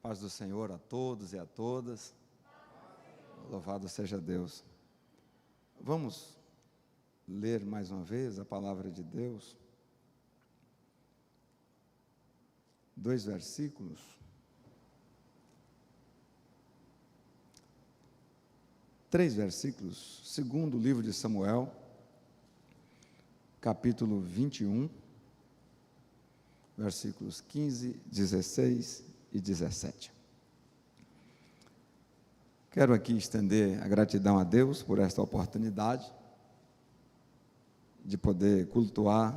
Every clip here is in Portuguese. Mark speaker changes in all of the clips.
Speaker 1: Paz do Senhor a todos e a todas. Louvado seja Deus. Vamos ler mais uma vez a palavra de Deus. 2 versículos. Três versículos. Segundo livro de Samuel, capítulo 21, versículos 15, 16 e 17. Quero aqui estender a gratidão a Deus por esta oportunidade de poder cultuar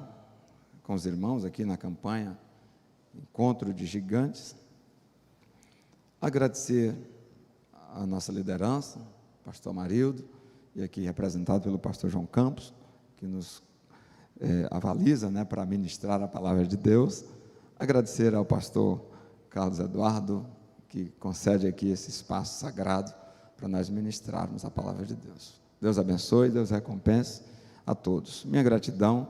Speaker 1: com os irmãos aqui na campanha Encontro de Gigantes. Agradecer a nossa liderança, pastor Marildo, e aqui representado pelo pastor João Campos, que nos avaliza, para ministrar a palavra de Deus. Agradecer ao pastor Carlos Eduardo, que concede aqui esse espaço sagrado para nós ministrarmos a palavra de Deus. Deus abençoe, Deus recompense a todos. Minha gratidão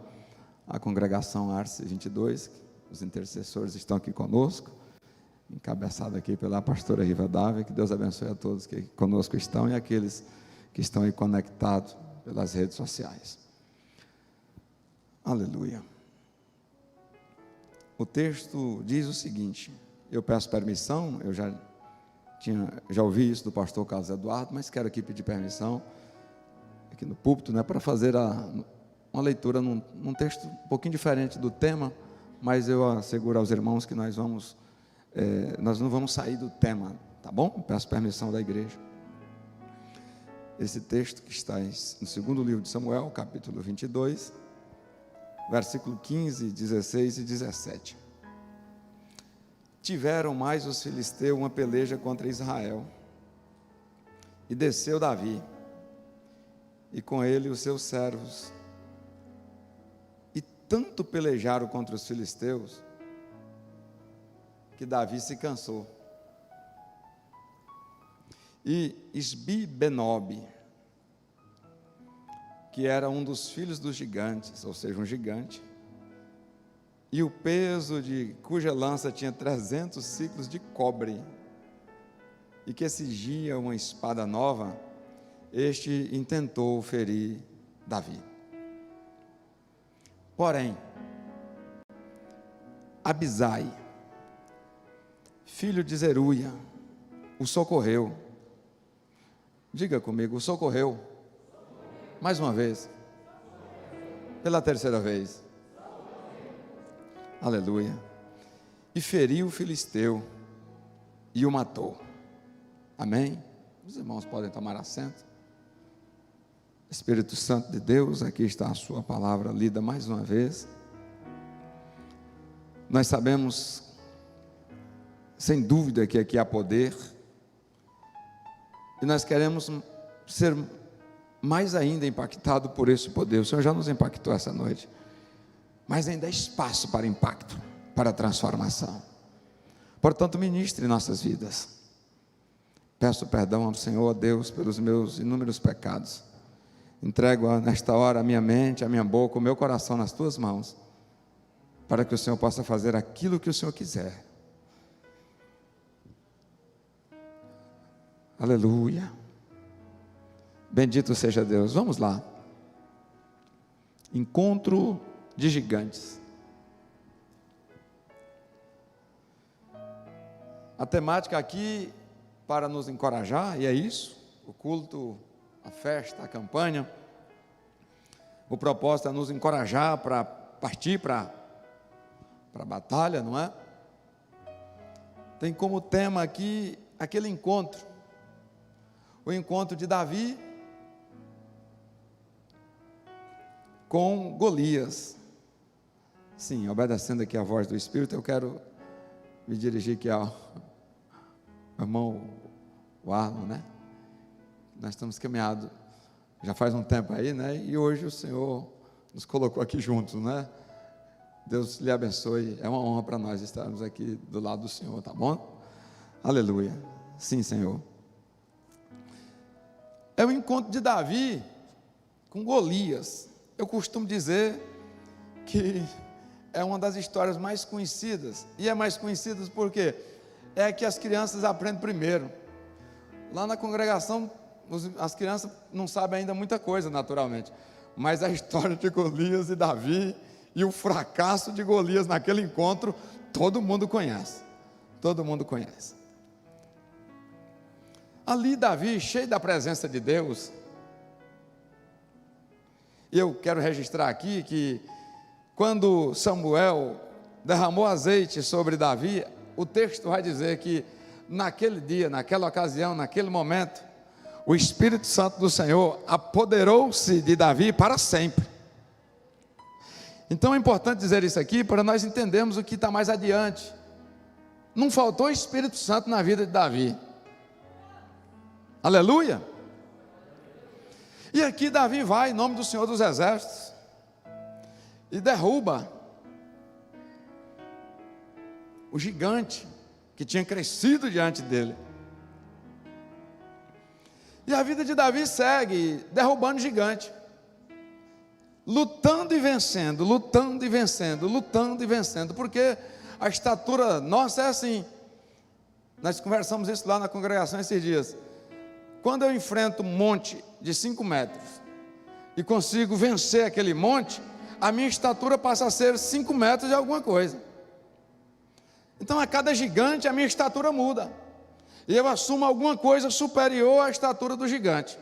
Speaker 1: à congregação Arce 22, os intercessores estão aqui conosco, encabeçado aqui pela pastora Riva Dávia. Que Deus abençoe a todos que conosco estão e aqueles que estão aí conectados pelas redes sociais. Aleluia. O texto diz o seguinte, eu peço permissão, eu já ouvi isso do pastor Carlos Eduardo, mas quero aqui pedir permissão, aqui no púlpito, para fazer uma leitura num texto um pouquinho diferente do tema, mas eu asseguro aos irmãos que nós não vamos sair do tema, tá bom? Peço permissão da igreja. Esse texto que está no segundo livro de Samuel, capítulo 22, versículo 15, 16 e 17. Tiveram mais os filisteus uma peleja contra Israel, e desceu Davi, e com ele os seus servos, e tanto pelejaram contra os filisteus, que Davi se cansou. E Isbi-Benob, que era um dos filhos dos gigantes, ou seja, um gigante, e o peso de cuja lança tinha 300 ciclos de cobre, e que exigia uma espada nova, este intentou ferir Davi. Porém, Abisai, filho de Zeruia, o socorreu. Diga comigo, o socorreu. Mais uma vez. Pela terceira vez. Aleluia. E feriu o filisteu e o matou. Amém? Os irmãos podem tomar assento. Espírito Santo de Deus, aqui está a sua palavra lida mais uma vez. Nós sabemos, sem dúvida, que aqui há poder, e nós queremos ser mais ainda impactado por esse poder. O Senhor já nos impactou essa noite, mas ainda há espaço para impacto, para transformação. Portanto, ministre nossas vidas. Peço perdão ao Senhor, Deus, pelos meus inúmeros pecados. Entrego nesta hora a minha mente, a minha boca, o meu coração nas tuas mãos, para que o Senhor possa fazer aquilo que o Senhor quiser. Aleluia. Bendito seja Deus. Vamos lá. Encontro de gigantes. A temática aqui, para nos encorajar, e é isso, o culto, a festa, a campanha, o propósito é nos encorajar para partir para a batalha, não é? Tem como tema aqui, aquele encontro, o encontro de Davi com Golias. Sim, obedecendo aqui a voz do Espírito, eu quero me dirigir aqui ao irmão Arlon, Nós estamos caminhados, já faz um tempo aí, e hoje o Senhor nos colocou aqui juntos, Deus lhe abençoe, é uma honra para nós estarmos aqui do lado do Senhor, tá bom? Aleluia, sim, Senhor. É o encontro de Davi com Golias. Eu costumo dizer que é uma das histórias mais conhecidas, e é mais conhecida porque é que as crianças aprendem primeiro. Lá na congregação, as crianças não sabem ainda muita coisa, naturalmente, mas a história de Golias e Davi e o fracasso de Golias naquele encontro, todo mundo conhece. Todo mundo conhece. Ali Davi, cheio da presença de Deus, eu quero registrar aqui que quando Samuel derramou azeite sobre Davi, o texto vai dizer que naquele dia, naquela ocasião, naquele momento, o Espírito Santo do Senhor apoderou-se de Davi para sempre. Então é importante dizer isso aqui para nós entendermos o que está mais adiante. Não faltou Espírito Santo na vida de Davi. Aleluia! E aqui Davi vai em nome do Senhor dos Exércitos e derruba o gigante que tinha crescido diante dele. E a vida de Davi segue derrubando o gigante, lutando e vencendo, lutando e vencendo, lutando e vencendo, porque a estatura nossa é assim. Nós conversamos isso lá na congregação esses dias. Quando eu enfrento um monte de 5 metros e consigo vencer aquele monte, a minha estatura passa a ser 5 metros e alguma coisa. Então a cada gigante a minha estatura muda, e eu assumo alguma coisa superior à estatura do gigante.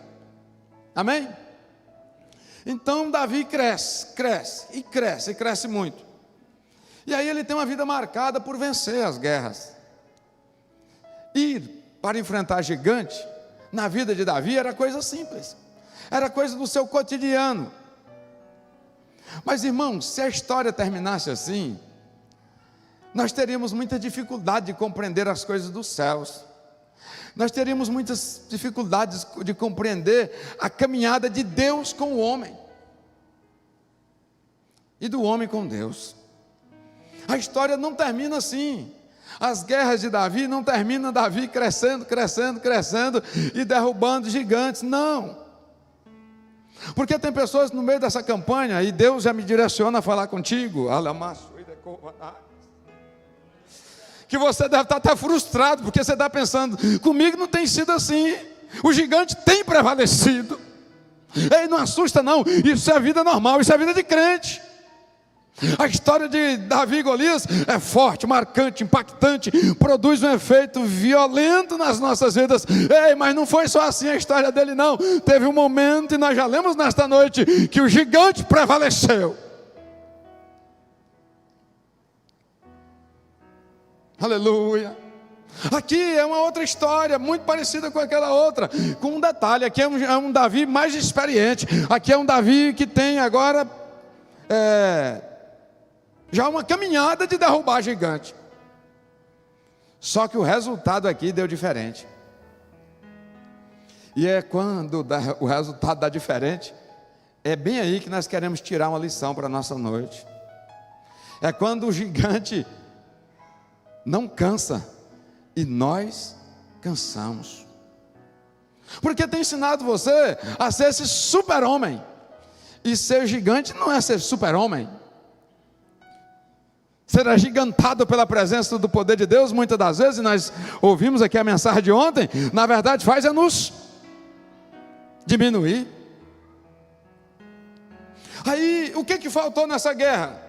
Speaker 1: Amém? Então Davi cresce, cresce e cresce, e cresce muito. E aí ele tem uma vida marcada por vencer as guerras. Ir para enfrentar gigante, na vida de Davi, era coisa simples, era coisa do seu cotidiano. Mas irmãos, se a história terminasse assim, nós teríamos muita dificuldade de compreender as coisas dos céus, nós teríamos muitas dificuldades de compreender a caminhada de Deus com o homem, e do homem com Deus. A história não termina assim. As guerras de Davi não terminam Davi crescendo, crescendo, crescendo e derrubando gigantes, não. Porque tem pessoas no meio dessa campanha, e Deus já me direciona a falar contigo, que você deve estar até frustrado, porque você está pensando, comigo não tem sido assim, o gigante tem prevalecido. Ei, não assusta não, isso é vida normal, isso é vida de crente. A história de Davi e Golias é forte, marcante, impactante, produz um efeito violento nas nossas vidas. Ei, mas não foi só assim a história dele não. Teve um momento, e nós já lemos nesta noite, que o gigante prevaleceu. Aleluia. Aqui é uma outra história, muito parecida com aquela outra, com um detalhe. Aqui é um Davi mais experiente. Aqui é um Davi que tem agora já uma caminhada de derrubar gigante. Só que o resultado aqui deu diferente. E é quando o resultado dá diferente, é bem aí que nós queremos tirar uma lição para a nossa noite. É quando o gigante não cansa e nós cansamos. Porque tem ensinado você a ser esse super-homem. E ser gigante não é ser super-homem. Ser agigantado pela presença do poder de Deus, muitas das vezes, nós ouvimos aqui a mensagem de ontem, na verdade faz é nos diminuir. Aí, o que faltou nessa guerra?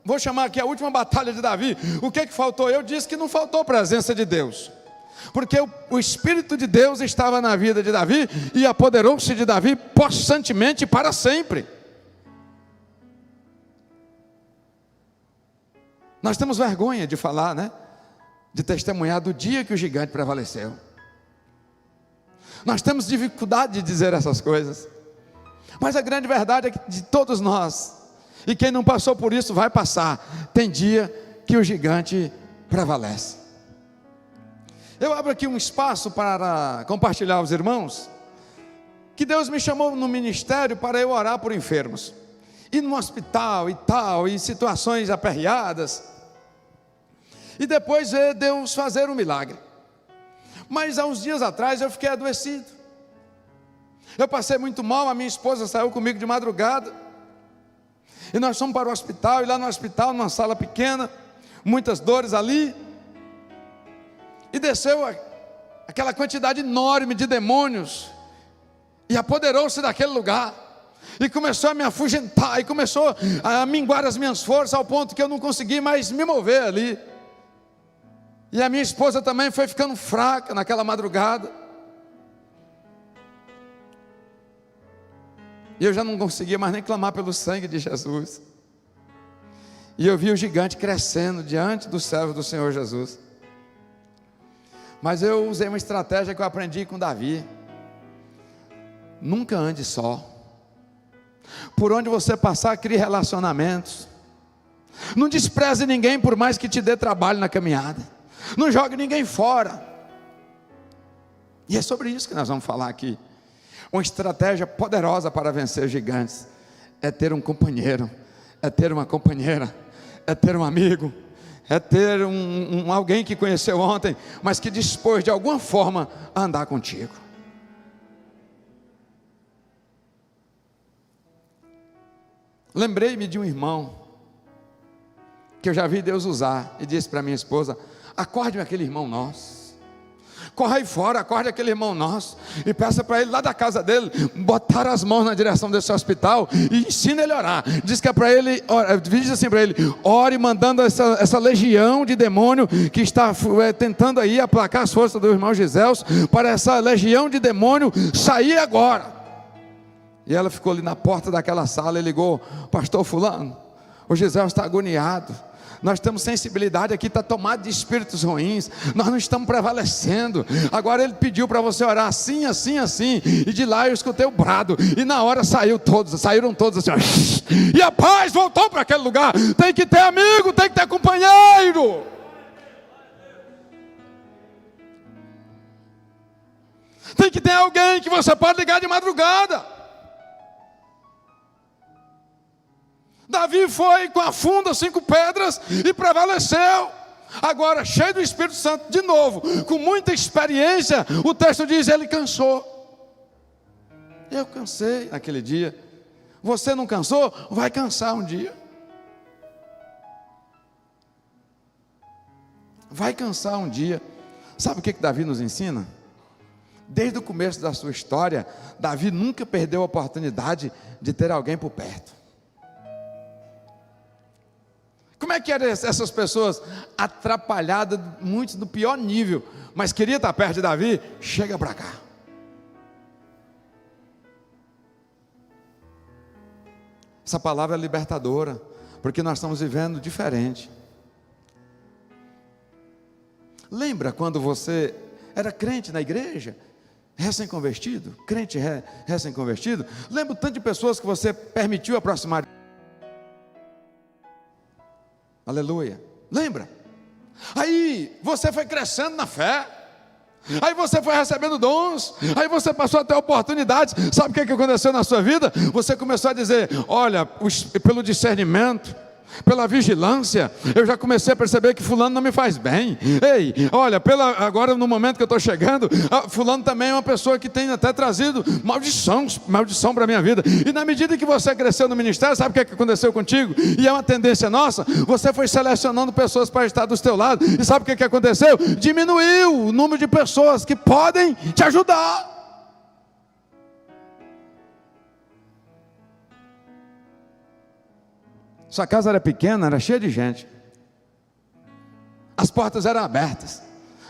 Speaker 1: Vou chamar aqui a última batalha de Davi. O que faltou? Eu disse que não faltou presença de Deus, porque o Espírito de Deus estava na vida de Davi, e apoderou-se de Davi possantemente para sempre. Nós temos vergonha de falar, né? De testemunhar do dia que o gigante prevaleceu. Nós temos dificuldade de dizer essas coisas. Mas a grande verdade é que de todos nós, e quem não passou por isso vai passar, tem dia que o gigante prevalece. Eu abro aqui um espaço para compartilhar aos irmãos que Deus me chamou no ministério para eu orar por enfermos, ir no hospital e tal, em situações aperreadas, e depois ver Deus fazer um milagre. Mas há uns dias atrás eu fiquei adoecido, eu passei muito mal, a minha esposa saiu comigo de madrugada, e nós fomos para o hospital, e lá no hospital, numa sala pequena, muitas dores ali, e desceu aquela quantidade enorme de demônios, e apoderou-se daquele lugar, e começou a me afugentar, e começou a minguar as minhas forças, ao ponto que eu não consegui mais me mover ali. E a minha esposa também foi ficando fraca naquela madrugada, e eu já não conseguia mais nem clamar pelo sangue de Jesus. E eu vi o gigante crescendo diante do servo do Senhor Jesus. Mas eu usei uma estratégia que eu aprendi com Davi: nunca ande só. Por onde você passar, crie relacionamentos. Não despreze ninguém, por mais que te dê trabalho na caminhada. Não jogue ninguém fora. E é sobre isso que nós vamos falar aqui. Uma estratégia poderosa para vencer gigantes é ter um companheiro, é ter uma companheira, é ter um amigo, é ter alguém que conheceu ontem, mas que dispôs de alguma forma a andar contigo. Lembrei-me de um irmão que eu já vi Deus usar, e disse para minha esposa: acorde aquele irmão nosso, corre aí fora, acorde aquele irmão nosso, e peça para ele lá da casa dele, botar as mãos na direção desse hospital, e ensina ele a orar. Diz que é para ele, diz assim para ele: ore mandando essa legião de demônio, que está tentando aí aplacar as forças do irmão Giselso, para essa legião de demônio sair agora. E ela ficou ali na porta daquela sala e ligou: pastor fulano, o Giselso está agoniado, nós temos sensibilidade aqui, está tomado de espíritos ruins, nós não estamos prevalecendo. Agora ele pediu para você orar assim, assim, assim. E de lá eu escutei o brado, e na hora saíram todos assim, ó, e a paz voltou para aquele lugar. Tem que ter amigo, tem que ter companheiro. Tem que ter alguém que você pode ligar de madrugada. Davi foi com a funda 5 pedras e prevaleceu. Agora, cheio do Espírito Santo, de novo, com muita experiência, o texto diz: ele cansou. Eu cansei naquele dia. Você não cansou? Vai cansar um dia. Vai cansar um dia. Sabe o que Davi nos ensina? Desde o começo da sua história, Davi nunca perdeu a oportunidade de ter alguém por perto. Como é que eram essas pessoas atrapalhadas, muitos do pior nível, mas queria estar perto de Davi? Chega para cá. Essa palavra é libertadora, porque nós estamos vivendo diferente. Lembra quando você era crente na igreja, recém-convertido, crente recém-convertido? Lembra o tanto de pessoas que você permitiu aproximar? Aleluia. Lembra? Aí você foi crescendo na fé, aí você foi recebendo dons, aí você passou a ter oportunidades. Sabe o que aconteceu na sua vida? Você começou a dizer: olha, pelo discernimento, pela vigilância, eu já comecei a perceber que fulano não me faz bem. Ei, olha, agora no momento que eu estou chegando, fulano também é uma pessoa que tem até trazido maldição para a minha vida. E na medida que você cresceu no ministério, sabe o que aconteceu contigo? E é uma tendência nossa, você foi selecionando pessoas para estar do teu lado. E sabe o que aconteceu? Diminuiu o número de pessoas que podem te ajudar. Sua casa era pequena, era cheia de gente, as portas eram abertas.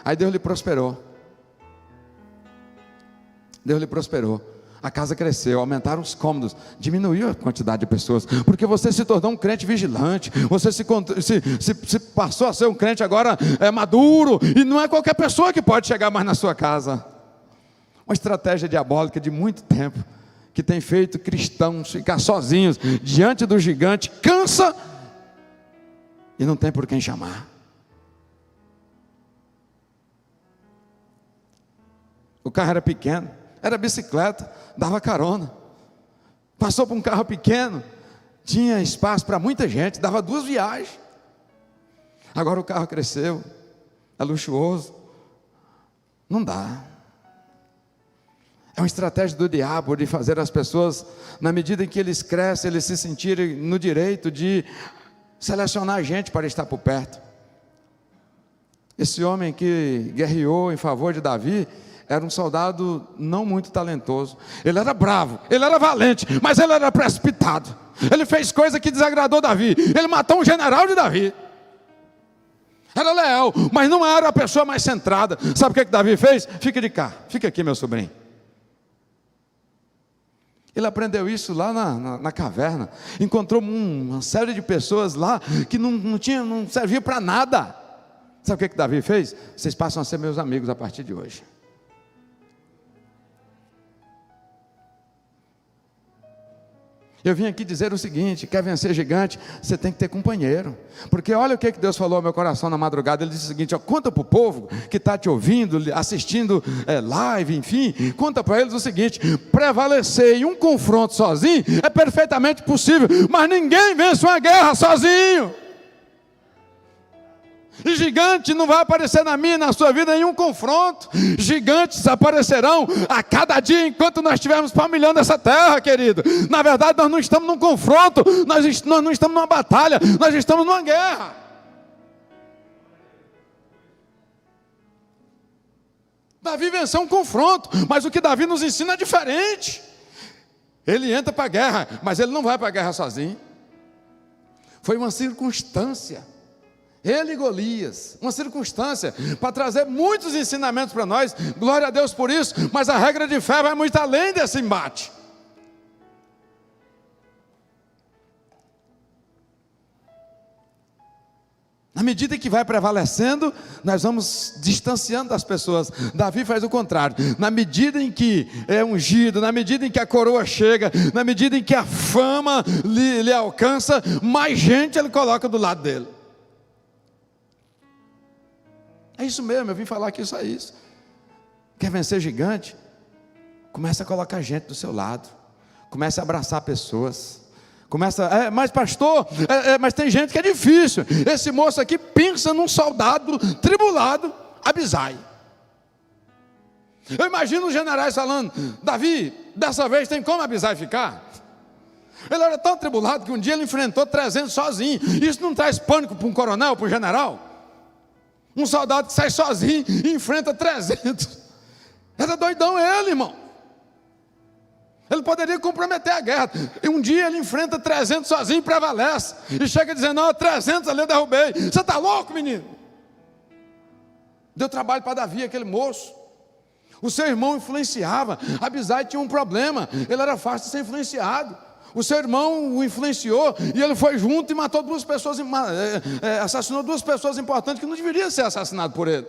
Speaker 1: Aí Deus lhe prosperou. Deus lhe prosperou. A casa cresceu, aumentaram os cômodos, diminuiu a quantidade de pessoas, porque você se tornou um crente vigilante. Você se passou a ser um crente agora maduro, e não é qualquer pessoa que pode chegar mais na sua casa. Uma estratégia diabólica de muito tempo, que tem feito cristãos ficar sozinhos diante do gigante, cansa e não tem por quem chamar. O carro era pequeno, era bicicleta, dava carona. Passou por um carro pequeno, tinha espaço para muita gente, dava 2 viagens. Agora o carro cresceu, é luxuoso, não dá. É uma estratégia do diabo de fazer as pessoas, na medida em que eles crescem, eles se sentirem no direito de selecionar gente para estar por perto. Esse homem que guerreou em favor de Davi era um soldado não muito talentoso. Ele era bravo, ele era valente, mas ele era precipitado. Ele fez coisa que desagradou Davi. Ele matou um general de Davi. Era leal, mas não era a pessoa mais centrada. Sabe o que Davi fez? Fica de cá, fica aqui, meu sobrinho. Ele aprendeu isso lá na caverna. Encontrou uma série de pessoas lá que não servia para nada. Sabe o que Davi fez? Vocês passam a ser meus amigos a partir de hoje. Eu vim aqui dizer o seguinte: quer vencer gigante, você tem que ter companheiro. Porque olha o que Deus falou ao meu coração na madrugada. Ele disse o seguinte: ó, conta para o povo que está te ouvindo, assistindo live, enfim, conta para eles o seguinte: prevalecer em um confronto sozinho é perfeitamente possível, mas ninguém vence uma guerra sozinho. E gigante não vai aparecer na minha e na sua vida em um confronto. Gigantes aparecerão a cada dia enquanto nós estivermos palmilhando essa terra, querido. Na verdade, nós não estamos num confronto, nós não estamos numa batalha, nós estamos numa guerra. Davi venceu um confronto, mas o que Davi nos ensina é diferente. Ele entra para a guerra, mas ele não vai para a guerra sozinho. Foi uma circunstância. Ele e Golias, uma circunstância para trazer muitos ensinamentos para nós. Glória a Deus por isso, mas a regra de fé vai muito além desse embate. Na medida que vai prevalecendo, nós vamos distanciando das pessoas. Davi faz o contrário. Na medida em que é ungido, na medida em que a coroa chega, na medida em que a fama lhe alcança, mais gente ele coloca do lado dele. É isso mesmo, eu vim falar aqui só isso. Quer vencer gigante? Começa a colocar gente do seu lado. Começa a abraçar pessoas. Mas pastor, mas tem gente que é difícil. Esse moço aqui pensa num soldado tribulado, Abisai. Eu imagino os generais falando: Davi, dessa vez tem como Abisai ficar? Ele era tão tribulado que um dia ele enfrentou 300 sozinho. Isso não traz pânico para um coronel, para um general? Um soldado que sai sozinho e enfrenta 300. Era doidão ele, irmão. Ele poderia comprometer a guerra. E um dia ele enfrenta 300 sozinho e prevalece. E chega dizendo: não, 300 ali eu derrubei. Você está louco, menino? Deu trabalho para Davi, aquele moço. O seu irmão influenciava. Abisai tinha um problema. Ele era fácil de ser influenciado. O seu irmão o influenciou e ele foi junto e matou duas pessoas, assassinou duas pessoas importantes que não deveriam ser assassinadas por ele.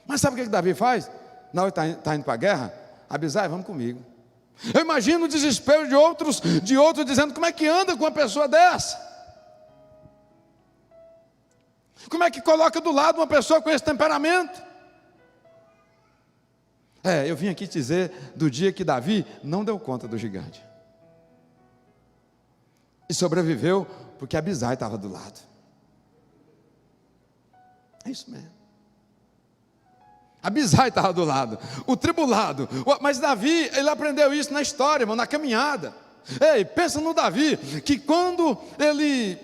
Speaker 1: Mas sabe o que Davi faz? Na hora que está indo para a guerra, Abisai, vamos comigo. Eu imagino o desespero de outros dizendo: como é que anda com uma pessoa dessa? Como é que coloca do lado uma pessoa com esse temperamento? Eu vim aqui te dizer do dia que Davi não deu conta do gigante. E sobreviveu porque Abisai estava do lado. É isso mesmo. Abisai estava do lado, o tribulado. Mas Davi, ele aprendeu isso na história, irmão, na caminhada. Ei, pensa no Davi, que quando ele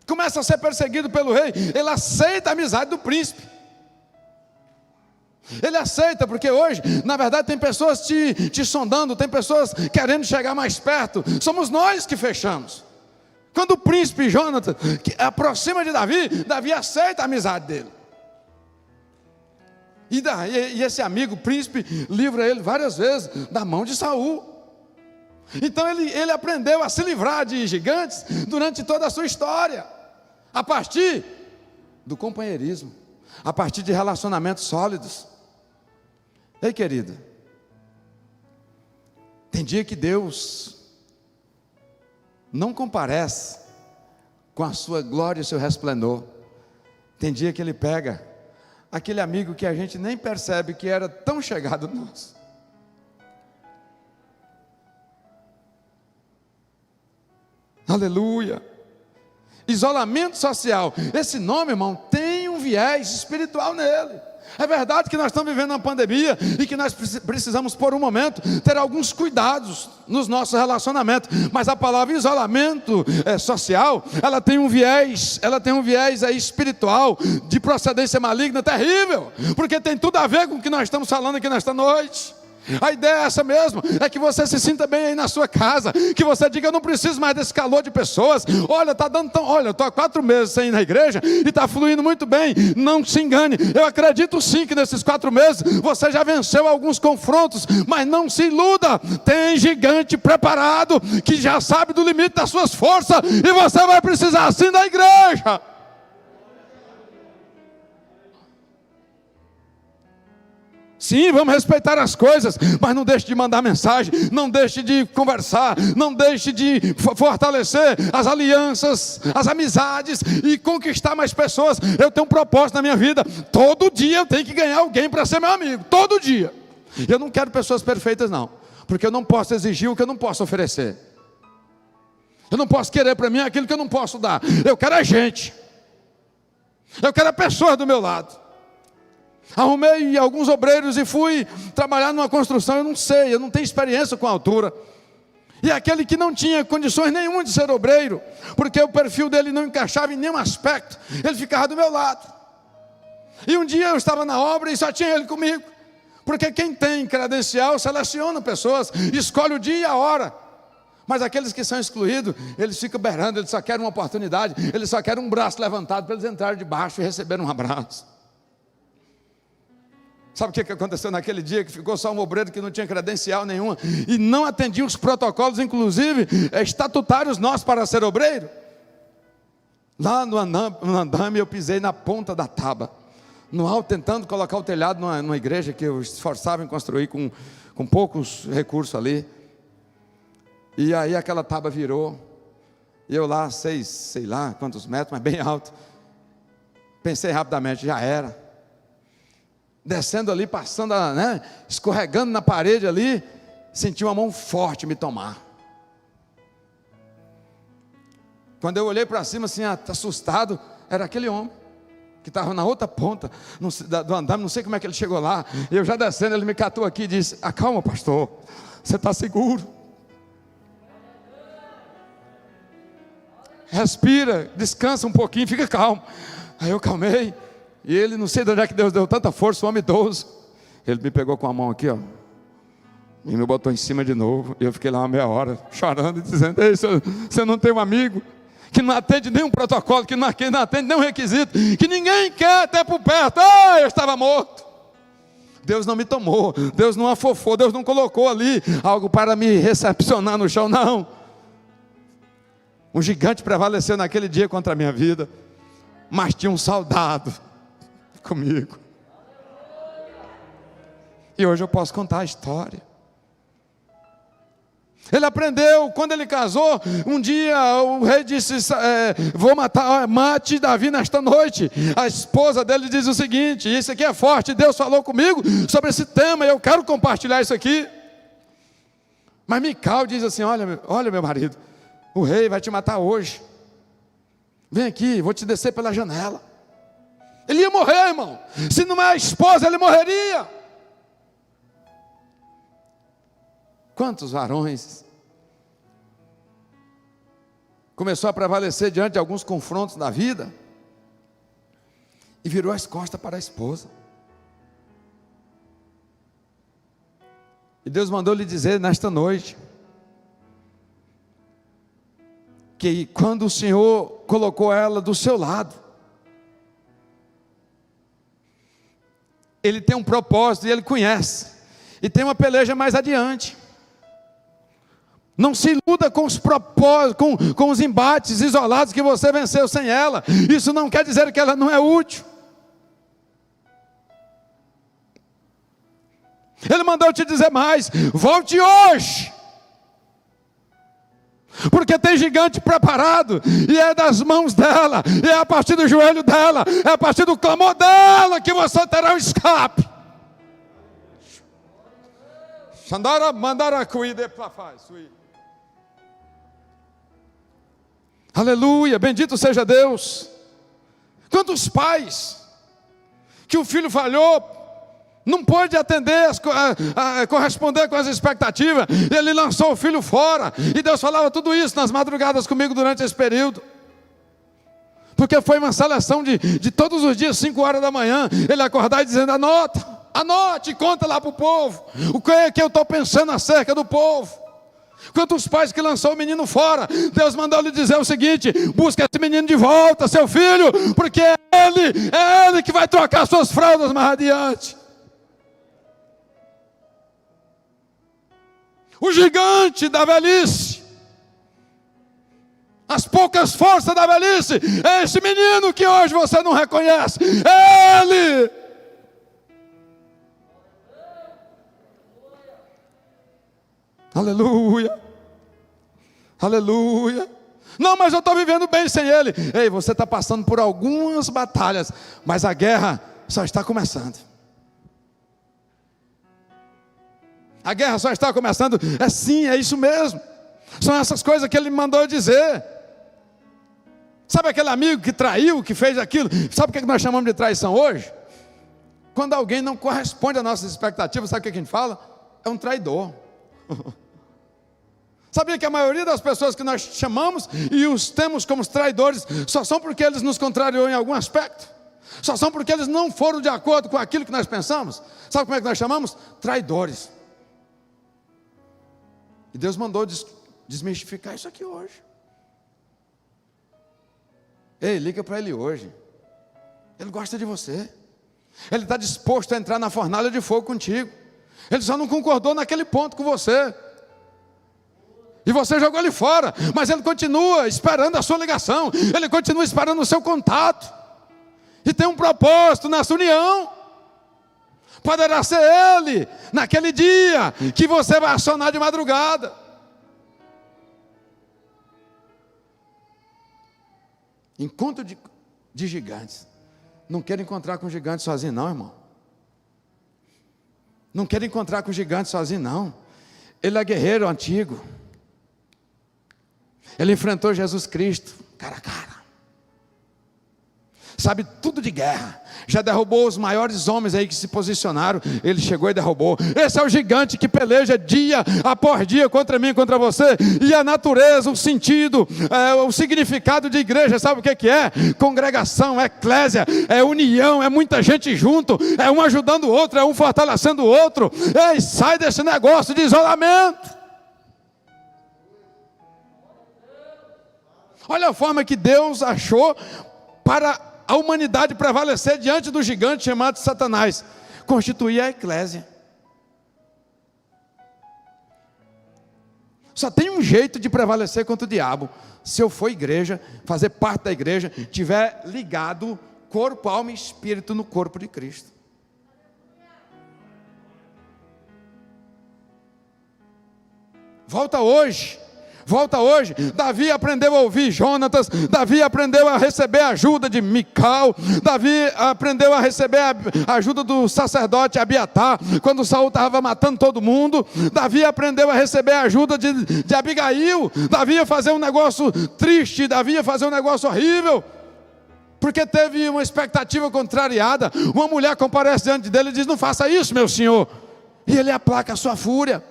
Speaker 1: começa a ser perseguido pelo rei, ele aceita a amizade do príncipe. Ele aceita, porque hoje, na verdade, tem pessoas te sondando, tem pessoas querendo chegar mais perto. Somos nós que fechamos. Quando o príncipe Jonathan aproxima de Davi, Davi aceita a amizade dele. E esse amigo, o príncipe, livra ele várias vezes da mão de Saul. Então ele aprendeu a se livrar de gigantes durante toda a sua história, a partir do companheirismo, a partir de relacionamentos sólidos. Ei, querido, tem dia que Deus não comparece com a sua glória e o seu resplendor. Tem dia que Ele pega aquele amigo que a gente nem percebe que era tão chegado nosso. Aleluia. Isolamento social. Esse nome, irmão, tem um viés espiritual nele. É verdade que nós estamos vivendo uma pandemia e que nós precisamos, por um momento, ter alguns cuidados nos nossos relacionamentos. Mas a palavra isolamento social, ela tem um viés aí espiritual, de procedência maligna terrível, porque tem tudo a ver com o que nós estamos falando aqui nesta noite. A ideia é essa mesmo, é que você se sinta bem aí na sua casa, que você diga: eu não preciso mais desse calor de pessoas. Olha, eu estou há 4 meses sem ir na igreja e está fluindo muito bem. Não se engane, eu acredito sim que nesses 4 meses você já venceu alguns confrontos, mas não se iluda, tem gigante preparado, que já sabe do limite das suas forças, e você vai precisar assim da igreja. Sim, vamos respeitar as coisas, mas não deixe de mandar mensagem, não deixe de conversar, não deixe de fortalecer as alianças, as amizades e conquistar mais pessoas. Eu tenho um propósito na minha vida: todo dia eu tenho que ganhar alguém para ser meu amigo, todo dia. Eu não quero pessoas perfeitas não, porque eu não posso exigir o que eu não posso oferecer. Eu não posso querer para mim aquilo que eu não posso dar. Eu quero a gente, eu quero a pessoa do meu lado. Arrumei alguns obreiros e fui trabalhar numa construção. Eu não tenho experiência com a altura. E aquele que não tinha condições nenhuma de ser obreiro, porque o perfil dele não encaixava em nenhum aspecto, ele ficava do meu lado. E um dia eu estava na obra e só tinha ele comigo, porque quem tem credencial seleciona pessoas, escolhe o dia e a hora. Mas aqueles que são excluídos, eles ficam berrando, eles só querem uma oportunidade, eles só querem um braço levantado para eles entrarem debaixo e receberem um abraço. Sabe o que aconteceu naquele dia? Que ficou só um obreiro que não tinha credencial nenhuma e não atendia os protocolos, inclusive estatutários nossos, para ser obreiro. Lá no andame eu pisei na ponta da tábua, no alto, tentando colocar o telhado numa igreja que eu esforçava em construir com poucos recursos ali. E aí aquela tábua virou, e eu lá, sei lá quantos metros, mas bem alto. Pensei rapidamente: já era. Descendo ali, passando, escorregando na parede ali, senti uma mão forte me tomar. Quando eu olhei para cima assim, assustado, era aquele homem que estava na outra ponta do andame, não sei como é que ele chegou lá. E eu já descendo, ele me catou aqui e disse: acalma, pastor, você está seguro, respira, descansa um pouquinho, fica calmo. Aí eu calmei. E ele, não sei de onde é que Deus deu tanta força, um homem idoso, ele me pegou com a mão aqui, e me botou em cima de novo. E eu fiquei lá uma meia hora, chorando e dizendo: ei, você não tem um amigo que não atende nenhum protocolo, que não atende nenhum requisito, que ninguém quer até por perto? Eu estava morto. Deus não me tomou, Deus não afofou, Deus não colocou ali algo para me recepcionar no chão, não. Um gigante prevaleceu naquele dia contra a minha vida, mas tinha um soldado comigo. E hoje eu posso contar a história. Ele aprendeu, quando ele casou, um dia o rei disse: mate Davi nesta noite. A esposa dele diz o seguinte: isso aqui é forte, Deus falou comigo sobre esse tema, eu quero compartilhar isso aqui. Mas Mical diz assim: olha meu marido, o rei vai te matar hoje, vem aqui, vou te descer pela janela. Ele ia morrer, irmão. Se não é a esposa, ele morreria. Quantos varões começou a prevalecer diante de alguns confrontos na vida e virou as costas para a esposa. E Deus mandou lhe dizer nesta noite que quando o Senhor colocou ela do seu lado, Ele tem um propósito e Ele conhece, e tem uma peleja mais adiante. Não se iluda com os propósitos, com os embates isolados que você venceu sem ela. Isso não quer dizer que ela não é útil. Ele mandou te dizer mais: volte hoje, porque tem gigante preparado, e é das mãos dela, e é a partir do joelho dela, é a partir do clamor dela que você terá um escape. Aleluia, bendito seja Deus. Quantos pais que o filho falhou, não pôde atender, corresponder com as expectativas, ele lançou o filho fora, e Deus falava tudo isso nas madrugadas comigo durante esse período, porque foi uma seleção de todos os dias, 5 horas da manhã, ele acordar e dizendo: anote, conta lá para o povo, o que é que eu estou pensando acerca do povo. Quantos pais que lançou o menino fora, Deus mandou lhe dizer o seguinte: busca esse menino de volta, seu filho, porque é ele que vai trocar suas fraldas mais adiante. O gigante da velhice, as poucas forças da velhice, é esse menino que hoje você não reconhece, é ele. Aleluia, aleluia. Não, mas eu estou vivendo bem sem ele. Ei, você está passando por algumas batalhas, mas a guerra só está começando. A guerra só está começando. Sim, é isso mesmo. São essas coisas que ele me mandou dizer. Sabe aquele amigo que traiu, que fez aquilo? Sabe o que nós chamamos de traição hoje? Quando alguém não corresponde às nossas expectativas, sabe o que a gente fala? É um traidor. Sabia que a maioria das pessoas que nós chamamos e os temos como traidores só são porque eles nos contrariou em algum aspecto? Só são porque eles não foram de acordo com aquilo que nós pensamos? Sabe como é que nós chamamos? Traidores. E Deus mandou desmistificar isso aqui hoje. Ei, liga para Ele hoje. Ele gosta de você. Ele está disposto a entrar na fornalha de fogo contigo. Ele só não concordou naquele ponto com você. E você jogou ele fora. Mas Ele continua esperando a sua ligação. Ele continua esperando o seu contato. E tem um propósito nessa união. Poderá ser Ele, naquele dia, que você vai acionar de madrugada. Encontro de gigantes. Não quero encontrar com gigantes sozinho não, irmão. Não quero encontrar com gigantes sozinho não. Ele é guerreiro antigo. Ele enfrentou Jesus Cristo, cara a cara. Sabe tudo de guerra. Já derrubou os maiores homens aí que se posicionaram. Ele chegou e derrubou. Esse é o gigante que peleja dia após dia contra mim, contra você. E a natureza, o sentido, o significado de igreja, sabe o que é? Congregação, é eclésia, é união, é muita gente junto, é um ajudando o outro, é um fortalecendo o outro. Ei, sai desse negócio de isolamento. Olha a forma que Deus achou para a humanidade prevalecer diante do gigante chamado Satanás: constituir a eclésia. Só tem um jeito de prevalecer contra o diabo: se eu for igreja, fazer parte da igreja, tiver ligado corpo, alma e espírito no corpo de Cristo. Volta hoje. Davi aprendeu a ouvir Jonatas, Davi aprendeu a receber a ajuda de Mical, Davi aprendeu a receber a ajuda do sacerdote Abiatar, quando Saul estava matando todo mundo. Davi aprendeu a receber a ajuda de Abigail. Davi ia fazer um negócio triste, Davi ia fazer um negócio horrível, porque teve uma expectativa contrariada. Uma mulher comparece diante dele e diz: não faça isso, meu senhor, e ele aplaca a sua fúria.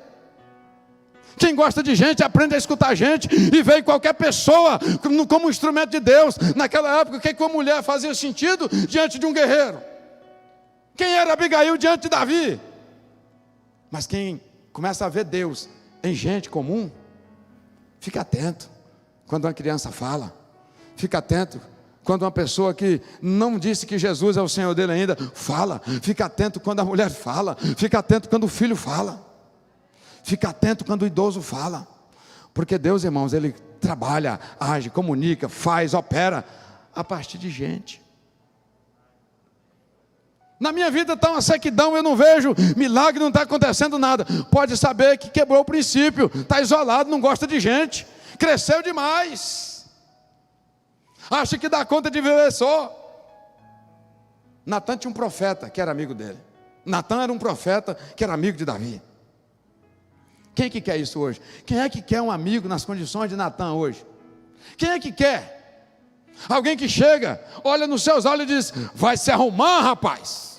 Speaker 1: Quem gosta de gente, aprende a escutar gente e vê qualquer pessoa como instrumento de Deus. Naquela época, o que uma mulher fazia sentido diante de um guerreiro? Quem era Abigail diante de Davi? Mas quem começa a ver Deus em gente comum, fica atento quando uma criança fala. Fica atento quando uma pessoa que não disse que Jesus é o Senhor dele ainda, fala. Fica atento quando a mulher fala. Fica atento quando o filho fala. Fica atento quando o idoso fala. Porque Deus, irmãos, Ele trabalha, age, comunica, faz, opera a partir de gente. Na minha vida está uma sequidão, eu não vejo milagre, não está acontecendo nada. Pode saber que quebrou o princípio, está isolado, não gosta de gente, cresceu demais, acha que dá conta de viver só. Natan tinha um profeta que era amigo dele. Natan era um profeta que era amigo de Davi. Quem é que quer isso hoje? Quem é que quer um amigo nas condições de Natan hoje? Quem é que quer? Alguém que chega, olha nos seus olhos e diz: vai se arrumar, rapaz.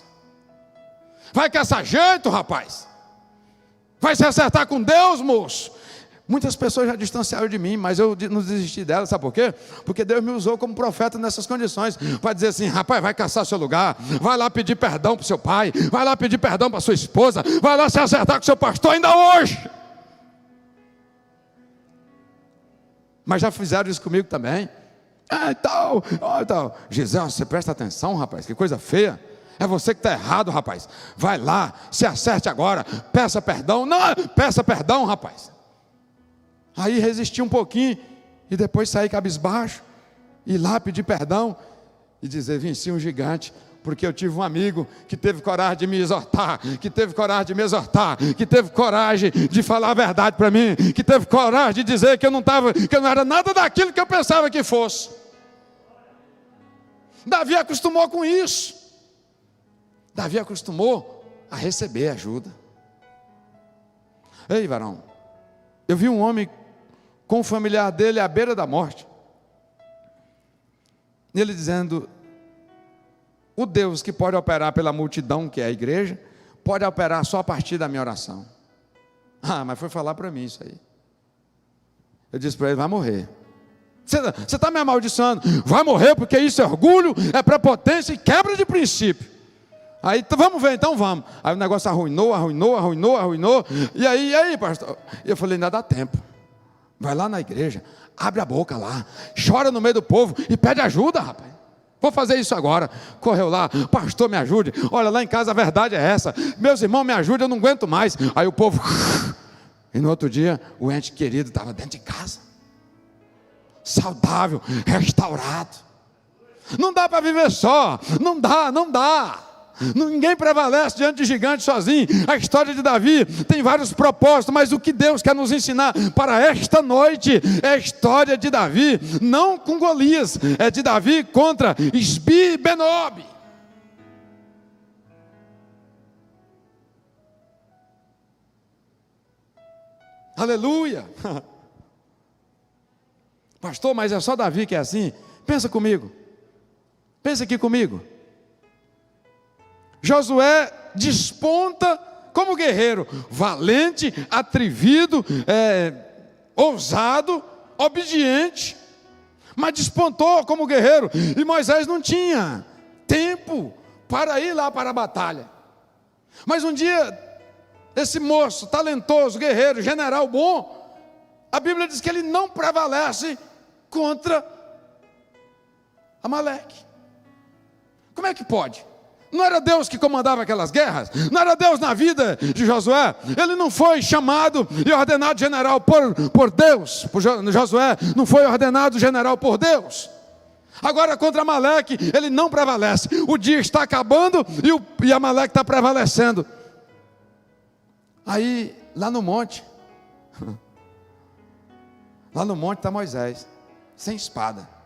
Speaker 1: Vai caçar jeito, rapaz. Vai se acertar com Deus, moço. Muitas pessoas já distanciaram de mim, mas eu não desisti delas, sabe por quê? Porque Deus me usou como profeta nessas condições, para dizer assim: rapaz, vai caçar seu lugar, vai lá pedir perdão para o seu pai, vai lá pedir perdão para sua esposa, vai lá se acertar com o seu pastor ainda hoje. Mas já fizeram isso comigo também. Então, Gisele, você presta atenção, rapaz, que coisa feia. É você que está errado, rapaz. Vai lá, se acerte agora, peça perdão. Não, peça perdão, rapaz. Aí resisti um pouquinho e depois saí cabisbaixo, ir lá pedir perdão e dizer: venci um gigante, porque eu tive um amigo que teve coragem de me exortar, que teve coragem de me exortar, que teve coragem de falar a verdade para mim, que teve coragem de dizer que eu não era nada daquilo que eu pensava que fosse. Davi acostumou com isso. Davi acostumou a receber ajuda. Ei, varão, eu vi um homem com um familiar dele à beira da morte, e ele dizendo: o Deus que pode operar pela multidão, que é a igreja, pode operar só a partir da minha oração. Mas foi falar para mim isso aí. Eu disse para ele: vai morrer. Você está me amaldiçoando? Vai morrer, porque isso é orgulho, é prepotência e quebra de princípio. Aí, vamos ver, então vamos. Aí o negócio arruinou. E aí, pastor? Eu falei: ainda dá tempo. Vai lá na igreja, abre a boca lá, chora no meio do povo e pede ajuda, rapaz. Vou fazer isso agora. Correu lá: pastor, me ajude. Olha, lá em casa a verdade é essa. Meus irmãos, me ajudem, eu não aguento mais. Aí o povo... E no outro dia, o ente querido estava dentro de casa, saudável, restaurado. Não dá para viver só. Não dá. Ninguém prevalece diante de gigante sozinho. A história de Davi tem vários propósitos, mas o que Deus quer nos ensinar para esta noite é a história de Davi, não com Golias, é de Davi contra Isbi-Benob. Aleluia. Pastor, mas é só Davi que é assim? Pensa comigo. Pensa aqui comigo. Josué desponta como guerreiro, valente, atrevido, ousado, obediente, mas despontou como guerreiro. E Moisés não tinha tempo para ir lá para a batalha. Mas um dia, esse moço talentoso, guerreiro, general bom, a Bíblia diz que ele não prevalece contra Amaleque. Como é que pode? Não era Deus que comandava aquelas guerras? Não era Deus na vida de Josué? Ele não foi chamado e ordenado general por Deus. Josué não foi ordenado general por Deus. Agora contra Amaleque ele não prevalece. O dia está acabando e Amaleque está prevalecendo. Aí lá no monte está Moisés, sem espada.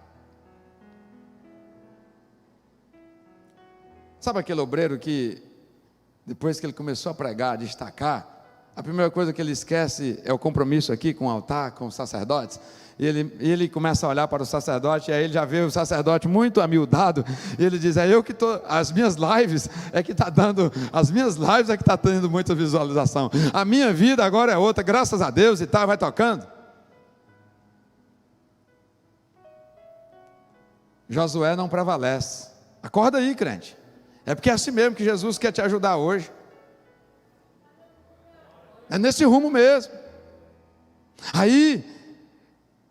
Speaker 1: Sabe aquele obreiro que, depois que ele começou a pregar, a destacar, a primeira coisa que ele esquece é o compromisso aqui com o altar, com os sacerdotes? E ele começa a olhar para o sacerdote, e aí ele já vê o sacerdote muito amildado, e ele diz: eu que estou, as minhas lives é que está dando muita visualização, a minha vida agora é outra, graças a Deus, e tal, vai tocando. Josué não prevalece. Acorda aí, crente. É porque é assim mesmo que Jesus quer te ajudar hoje. É nesse rumo mesmo. Aí,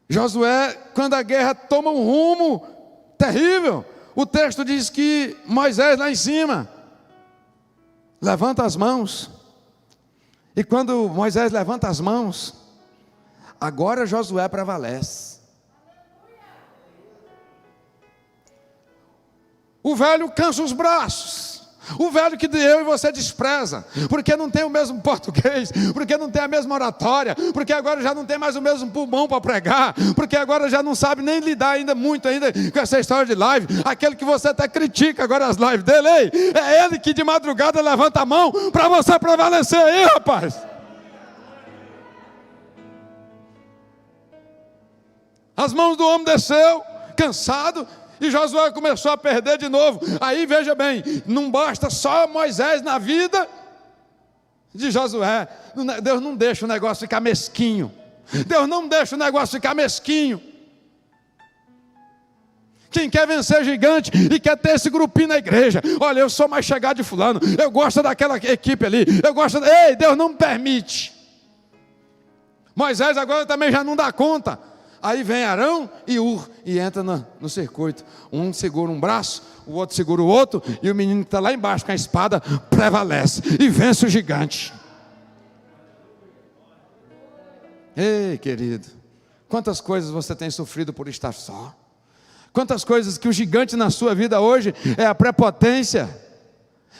Speaker 1: Josué, quando a guerra toma um rumo terrível, o texto diz que Moisés lá em cima levanta as mãos. E quando Moisés levanta as mãos, agora Josué prevalece. O velho cansa os braços. O velho que eu e você despreza, porque não tem o mesmo português, porque não tem a mesma oratória, porque agora já não tem mais o mesmo pulmão para pregar, porque agora já não sabe nem lidar ainda muito com essa história de live. Aquele que você até critica agora as lives dele, é ele que de madrugada levanta a mão para você prevalecer aí, rapaz. As mãos do homem desceu, cansado, E Josué começou a perder de novo. Aí veja bem, não basta só Moisés na vida de Josué. Deus não deixa o negócio ficar mesquinho. Deus não deixa o negócio ficar mesquinho. Quem quer vencer gigante e quer ter esse grupinho na igreja, olha, eu sou mais chegado de fulano, eu gosto daquela equipe ali, eu gosto, ei, Deus não me permite. Moisés agora também já não dá conta. Aí vem Arão e Ur e entra no circuito. Um segura um braço, o outro segura o outro, e o menino que está lá embaixo com a espada prevalece e vence o gigante. Ei, querido, quantas coisas você tem sofrido por estar só? Quantas coisas que o gigante na sua vida hoje é a prepotência,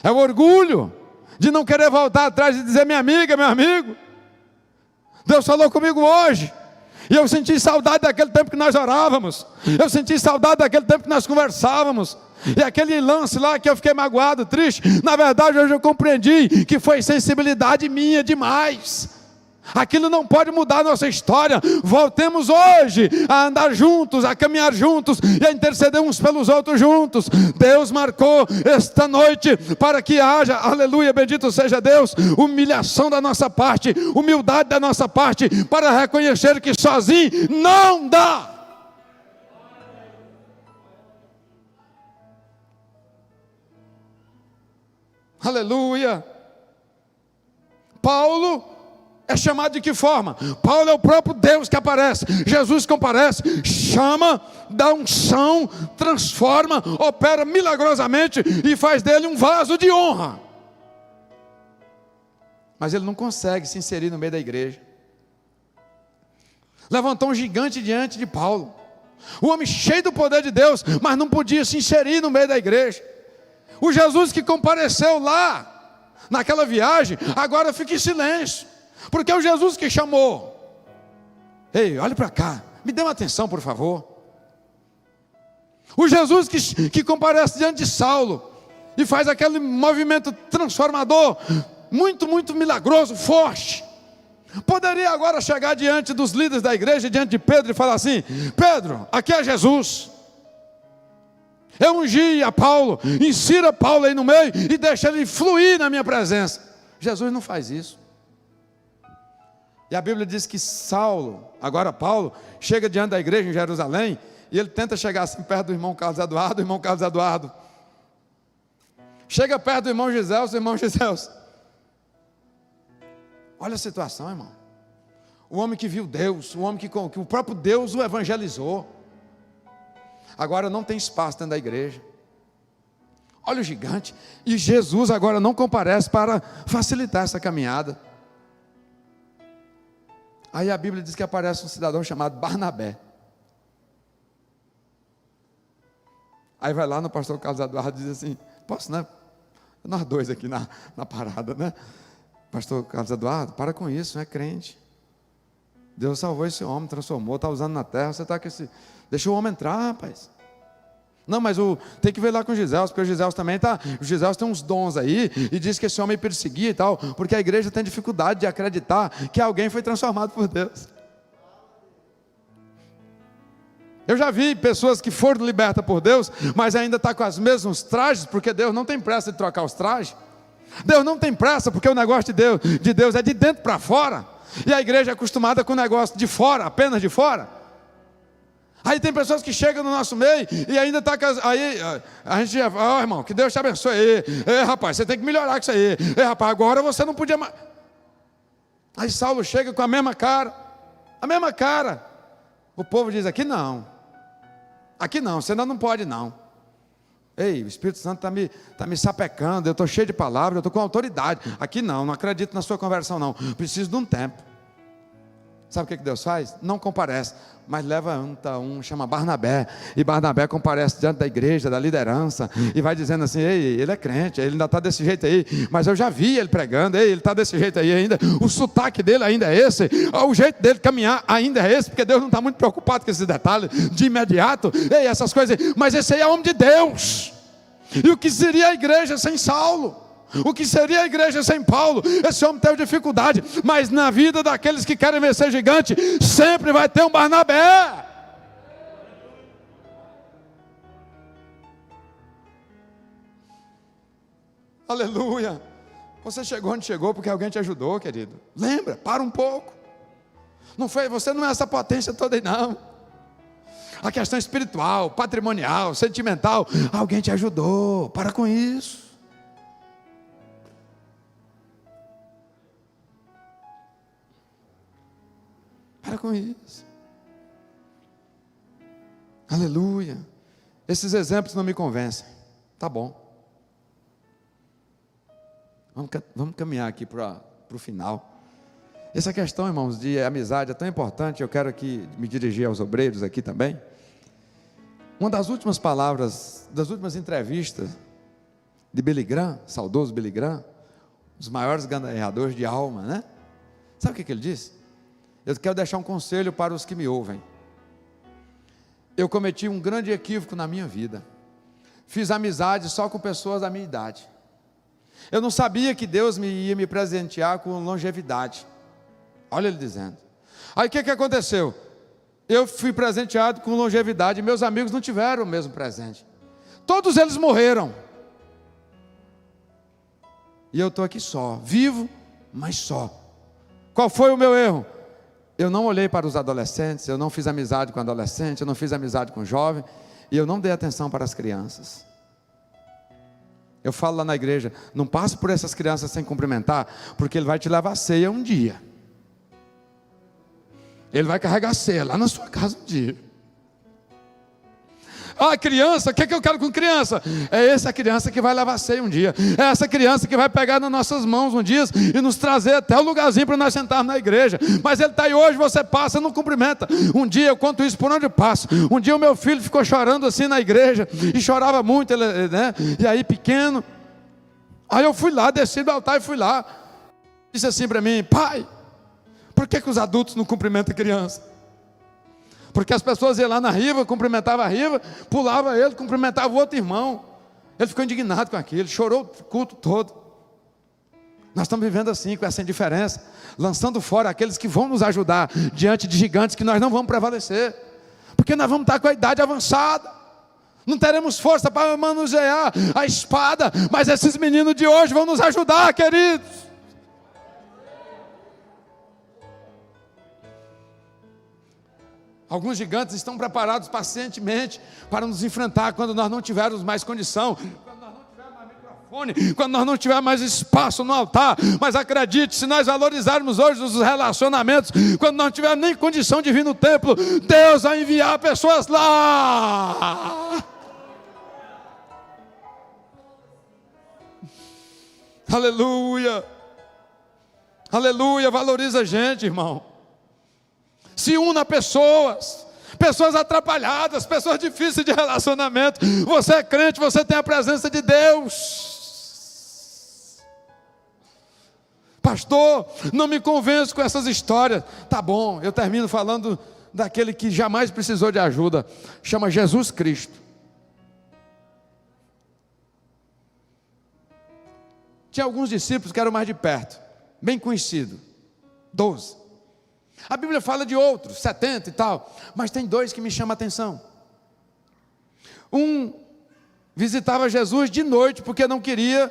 Speaker 1: é o orgulho de não querer voltar atrás e dizer: minha amiga, meu amigo, Deus falou comigo hoje, e eu senti saudade daquele tempo que nós orávamos, eu senti saudade daquele tempo que nós conversávamos, e aquele lance lá que eu fiquei magoado, triste, na verdade hoje eu compreendi que foi sensibilidade minha demais. Aquilo não pode mudar a nossa história. Voltemos hoje a andar juntos, a caminhar juntos e a interceder uns pelos outros juntos. Deus marcou esta noite para que haja, aleluia, bendito seja Deus, humilhação da nossa parte, humildade da nossa parte, para reconhecer que sozinho não dá. Aleluia. Paulo é chamado de que forma? Paulo é o próprio Deus que aparece. Jesus comparece, chama, dá unção, transforma, opera milagrosamente e faz dele um vaso de honra. Mas ele não consegue se inserir no meio da igreja. Levantou um gigante diante de Paulo, o homem cheio do poder de Deus, mas não podia se inserir no meio da igreja. O Jesus que compareceu lá, naquela viagem, agora fica em silêncio. Porque é o Jesus que chamou. Ei, olhe para cá, me dê uma atenção, por favor. O Jesus que comparece diante de Saulo e faz aquele movimento transformador, muito, muito milagroso, forte. Poderia agora chegar diante dos líderes da igreja, diante de Pedro, e falar assim: Pedro, aqui é Jesus. Eu ungi a Paulo, insira Paulo aí no meio e deixa ele fluir na minha presença. Jesus não faz isso. E a Bíblia diz que Saulo, agora Paulo, chega diante da igreja em Jerusalém, e ele tenta chegar assim perto do irmão Carlos Eduardo. O irmão Carlos Eduardo chega perto do irmão Giselso. O irmão Giselso, olha a situação, irmão. O homem que viu Deus, o homem que o próprio Deus o evangelizou, agora não tem espaço dentro da igreja. Olha o gigante. E Jesus agora não comparece para facilitar essa caminhada. Aí a Bíblia diz que aparece um cidadão chamado Barnabé. Aí vai lá no pastor Carlos Eduardo e diz assim: posso, né? Nós dois aqui na parada, né? Pastor Carlos Eduardo, para com isso, não é crente. Deus salvou esse homem, transformou, está usando na terra. Você está com esse... Deixa o homem entrar, rapaz. Não, mas tem que ver lá com o Giselso, porque o Giselso também está. O Giselso tem uns dons aí, e diz que esse homem perseguia e tal, porque a igreja tem dificuldade de acreditar que alguém foi transformado por Deus. Eu já vi pessoas que foram libertas por Deus, mas ainda estão com os mesmos trajes, porque Deus não tem pressa de trocar os trajes. Deus não tem pressa, porque o negócio de Deus é de dentro para fora, e a igreja é acostumada com o negócio de fora, apenas de fora. Aí tem pessoas que chegam no nosso meio e ainda está... Aí a gente já fala: irmão, que Deus te abençoe aí. Rapaz, você tem que melhorar com isso aí. Rapaz, agora você não podia mais... Aí Saulo chega com a mesma cara. A mesma cara. O povo diz: aqui não. Aqui não, você ainda não pode não. Ei, o Espírito Santo está me sapecando. Eu estou cheio de palavras, eu estou com autoridade. Aqui não acredito na sua conversão não. Preciso de um tempo. Sabe o que Deus faz? Não comparece, mas levanta chama Barnabé, e Barnabé comparece diante da igreja, da liderança, e vai dizendo assim: ei, ele é crente, ele ainda está desse jeito aí, mas eu já vi ele pregando, ei, ele está desse jeito aí ainda, o sotaque dele ainda é esse, o jeito dele caminhar ainda é esse, porque Deus não está muito preocupado com esses detalhes de imediato, ei, essas coisas, mas esse aí é homem de Deus. E o que seria a igreja sem Saulo? O que seria a igreja sem Paulo? Esse homem teve dificuldade, mas na vida daqueles que querem vencer gigante, sempre vai ter um Barnabé. Aleluia. Você chegou onde chegou porque alguém te ajudou, querido. Lembra, para um pouco. Não foi, você não é essa potência toda aí, não. A questão espiritual, patrimonial, sentimental, alguém te ajudou. Para com isso. Para com isso. Aleluia. Esses exemplos não me convencem. Tá bom. Vamos caminhar aqui para o final. Essa questão, irmãos, de amizade é tão importante. Eu quero aqui me dirigir aos obreiros aqui também. Uma das últimas palavras, das últimas entrevistas de Billy Graham, saudoso Billy Graham, um dos maiores ganhadores de alma, né? Sabe o que ele disse? Eu quero deixar um conselho para os que me ouvem. Eu cometi um grande equívoco na minha vida. Fiz amizade só com pessoas da minha idade. Eu não sabia que Deus ia me presentear com longevidade. Olha ele dizendo. Aí o que aconteceu? Eu fui presenteado com longevidade e meus amigos não tiveram o mesmo presente. Todos eles morreram. E eu estou aqui só, vivo, mas só. Qual foi o meu erro? Eu não olhei para os adolescentes, eu não fiz amizade com adolescente, eu não fiz amizade com jovem, e eu não dei atenção para as crianças. Eu falo lá na igreja, não passe por essas crianças sem cumprimentar, porque ele vai te levar a ceia um dia. Ele vai carregar a ceia lá na sua casa um dia. Ah, criança, o que eu quero com criança? É essa criança que vai levar a ceia um dia. É essa criança que vai pegar nas nossas mãos um dia e nos trazer até o lugarzinho para nós sentarmos na igreja. Mas ele está aí hoje, você passa, não cumprimenta. Um dia, eu conto isso por onde eu passo. Um dia o meu filho ficou chorando assim na igreja, e chorava muito, ele, né? E aí pequeno. Aí eu fui lá, desci do altar e fui lá. Disse assim para mim: pai, por que os adultos não cumprimentam a criança? Porque as pessoas iam lá na riva, cumprimentava a riva, pulava ele, cumprimentava o outro irmão. Ele ficou indignado com aquilo, chorou o culto todo. Nós estamos vivendo assim, com essa indiferença, lançando fora aqueles que vão nos ajudar diante de gigantes que nós não vamos prevalecer, porque nós vamos estar com a idade avançada, não teremos força para manusear a espada, mas esses meninos de hoje vão nos ajudar, queridos. Alguns gigantes estão preparados pacientemente para nos enfrentar quando nós não tivermos mais condição, quando nós não tivermos mais microfone, quando nós não tivermos mais espaço no altar. Mas acredite, se nós valorizarmos hoje os relacionamentos, quando não tivermos nem condição de vir no templo, Deus vai enviar pessoas lá. Aleluia, aleluia, valoriza a gente, irmão. Se una a pessoas atrapalhadas, pessoas difíceis de relacionamento. Você é crente, você tem a presença de Deus. Pastor, não me convenço com essas histórias. Tá bom, eu termino falando daquele que jamais precisou de ajuda. Chama Jesus Cristo. Tinha alguns discípulos que eram mais de perto, bem conhecidos, 12. A Bíblia fala de outros, 70 e tal, mas tem 2 que me chamam a atenção. Um visitava Jesus de noite, porque não queria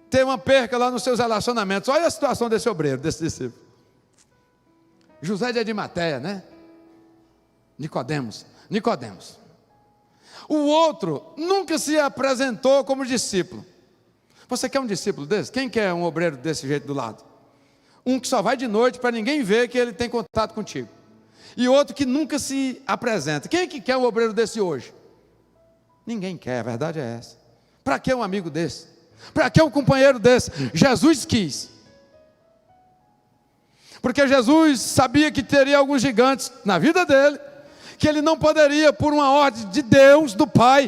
Speaker 1: ter uma perca lá nos seus relacionamentos. Olha a situação desse obreiro, desse discípulo. José de Arimateia, né? Nicodemos. O outro nunca se apresentou como discípulo. Você quer um discípulo desse? Quem quer um obreiro desse jeito do lado? Um que só vai de noite para ninguém ver que ele tem contato contigo. E outro que nunca se apresenta. Quem é que quer um obreiro desse hoje? Ninguém quer, a verdade é essa. Para que um amigo desse? Para que um companheiro desse? Jesus quis. Porque Jesus sabia que teria alguns gigantes na vida dele, que ele não poderia, por uma ordem de Deus, do Pai,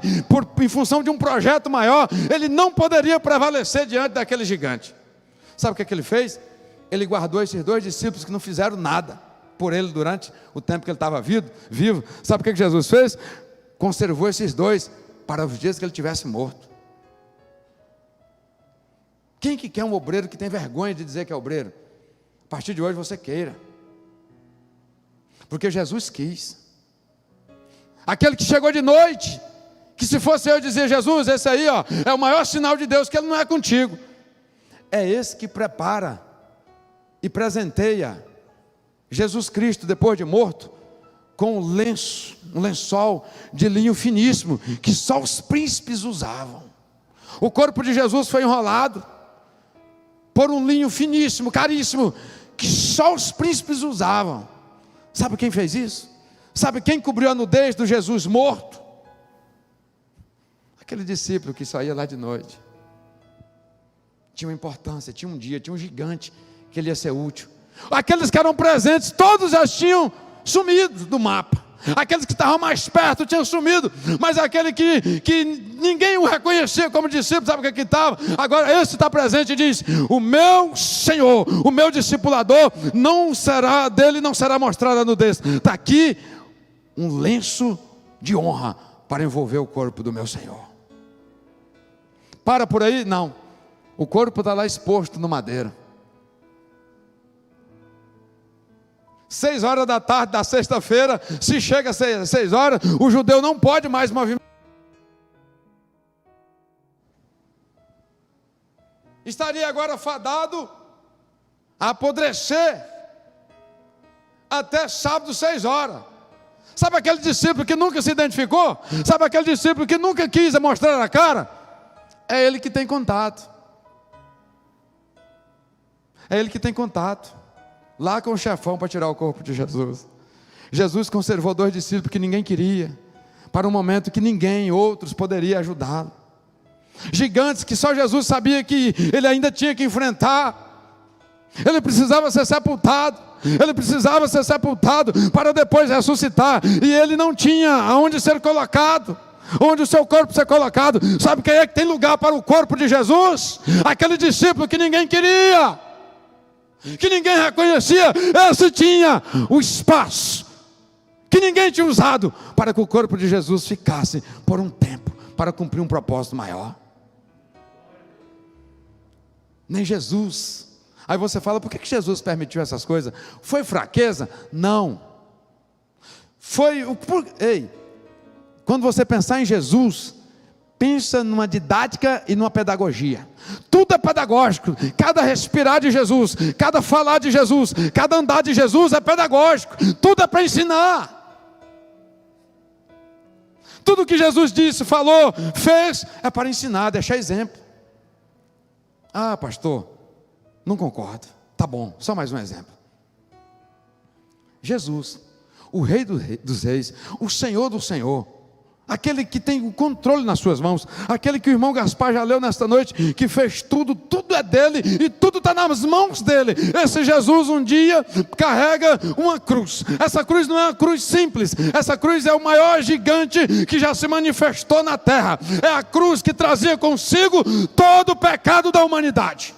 Speaker 1: em função de um projeto maior, ele não poderia prevalecer diante daquele gigante. Sabe o que ele fez? Ele guardou esses 2 discípulos que não fizeram nada por ele durante o tempo que ele estava vivo. Sabe o que Jesus fez? Conservou esses 2 para os dias que ele tivesse morto. Quem que quer um obreiro que tem vergonha de dizer que é obreiro? A partir de hoje você queira. Porque Jesus quis. Aquele que chegou de noite, que se fosse eu dizer, Jesus, esse aí é o maior sinal de Deus que Ele não é contigo. É esse que prepara e presenteia Jesus Cristo depois de morto, com um lençol de linho finíssimo, que só os príncipes usavam. O corpo de Jesus foi enrolado por um linho finíssimo, caríssimo, que só os príncipes usavam. Sabe quem fez isso? Sabe quem cobriu a nudez do Jesus morto? Aquele discípulo que saía lá de noite. Tinha uma importância, tinha um dia, tinha um gigante que ele ia ser útil. Aqueles que eram presentes, todos já tinham sumido do mapa. Aqueles que estavam mais perto tinham sumido, mas aquele que ninguém o reconhecia como discípulo, sabe o que estava? Agora esse está presente e diz: o meu Senhor, o meu discipulador, não será mostrada a nudez. Está aqui um lenço de honra para envolver o corpo do meu Senhor. Para por aí? Não. O corpo está lá exposto no madeiro. 6 horas da tarde da sexta-feira, se chega às 6 horas, o judeu não pode mais movimentar. Estaria agora fadado a apodrecer até sábado 6 horas. Sabe aquele discípulo que nunca se identificou? Sabe aquele discípulo que nunca quis mostrar a cara? É ele que tem contato. É ele que tem contato lá com o chefão para tirar o corpo de Jesus. Jesus conservou 2 discípulos que ninguém queria, para um momento que ninguém, outros, poderia ajudá-lo. Gigantes que só Jesus sabia que ele ainda tinha que enfrentar. Ele precisava ser sepultado. Ele precisava ser sepultado para depois ressuscitar. E ele não tinha aonde ser colocado, onde o seu corpo ser colocado. Sabe quem é que tem lugar para o corpo de Jesus? Aquele discípulo que ninguém queria, que ninguém reconhecia. Esse tinha o espaço que ninguém tinha usado, para que o corpo de Jesus ficasse por um tempo, para cumprir um propósito maior. Nem Jesus. Aí você fala, por que Jesus permitiu essas coisas? Foi fraqueza? Não. Foi o... Quando você pensar em Jesus, pensa numa didática e numa pedagogia. Tudo é pedagógico. Cada respirar de Jesus, cada falar de Jesus, cada andar de Jesus é pedagógico. Tudo é para ensinar. Tudo que Jesus disse, falou, fez, é para ensinar, deixar exemplo. Ah, pastor, não concordo. Tá bom, só mais um exemplo. Jesus, o Rei dos Reis, o Senhor do Senhor, aquele que tem o controle nas suas mãos, aquele que o irmão Gaspar já leu nesta noite, que fez tudo, tudo é dele e tudo está nas mãos dele. Esse Jesus um dia carrega uma cruz. Essa cruz não é uma cruz simples, essa cruz é o maior gigante que já se manifestou na terra. É a cruz que trazia consigo todo o pecado da humanidade.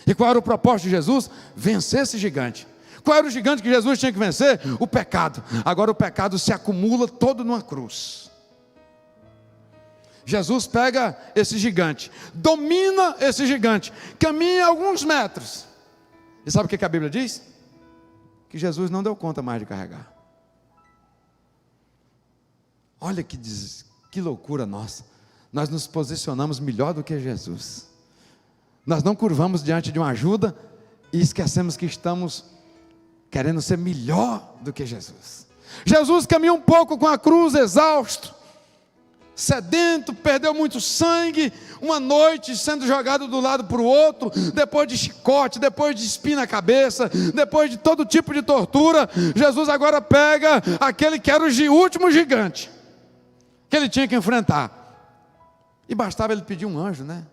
Speaker 1: E qual era o propósito de Jesus? Vencer esse gigante. Qual era o gigante que Jesus tinha que vencer? O pecado. Agora o pecado se acumula todo numa cruz. Jesus pega esse gigante, domina esse gigante, caminha alguns metros. E sabe o que a Bíblia diz? Que Jesus não deu conta mais de carregar. Olha que loucura nossa. Nós nos posicionamos melhor do que Jesus. Nós não curvamos diante de uma ajuda e esquecemos que estamos querendo ser melhor do que Jesus. Jesus caminhou um pouco com a cruz, exausto, sedento, perdeu muito sangue, uma noite sendo jogado do lado para o outro, depois de chicote, depois de espinho na cabeça, depois de todo tipo de tortura. Jesus agora pega aquele que era o último gigante que ele tinha que enfrentar, e bastava ele pedir um anjo, né?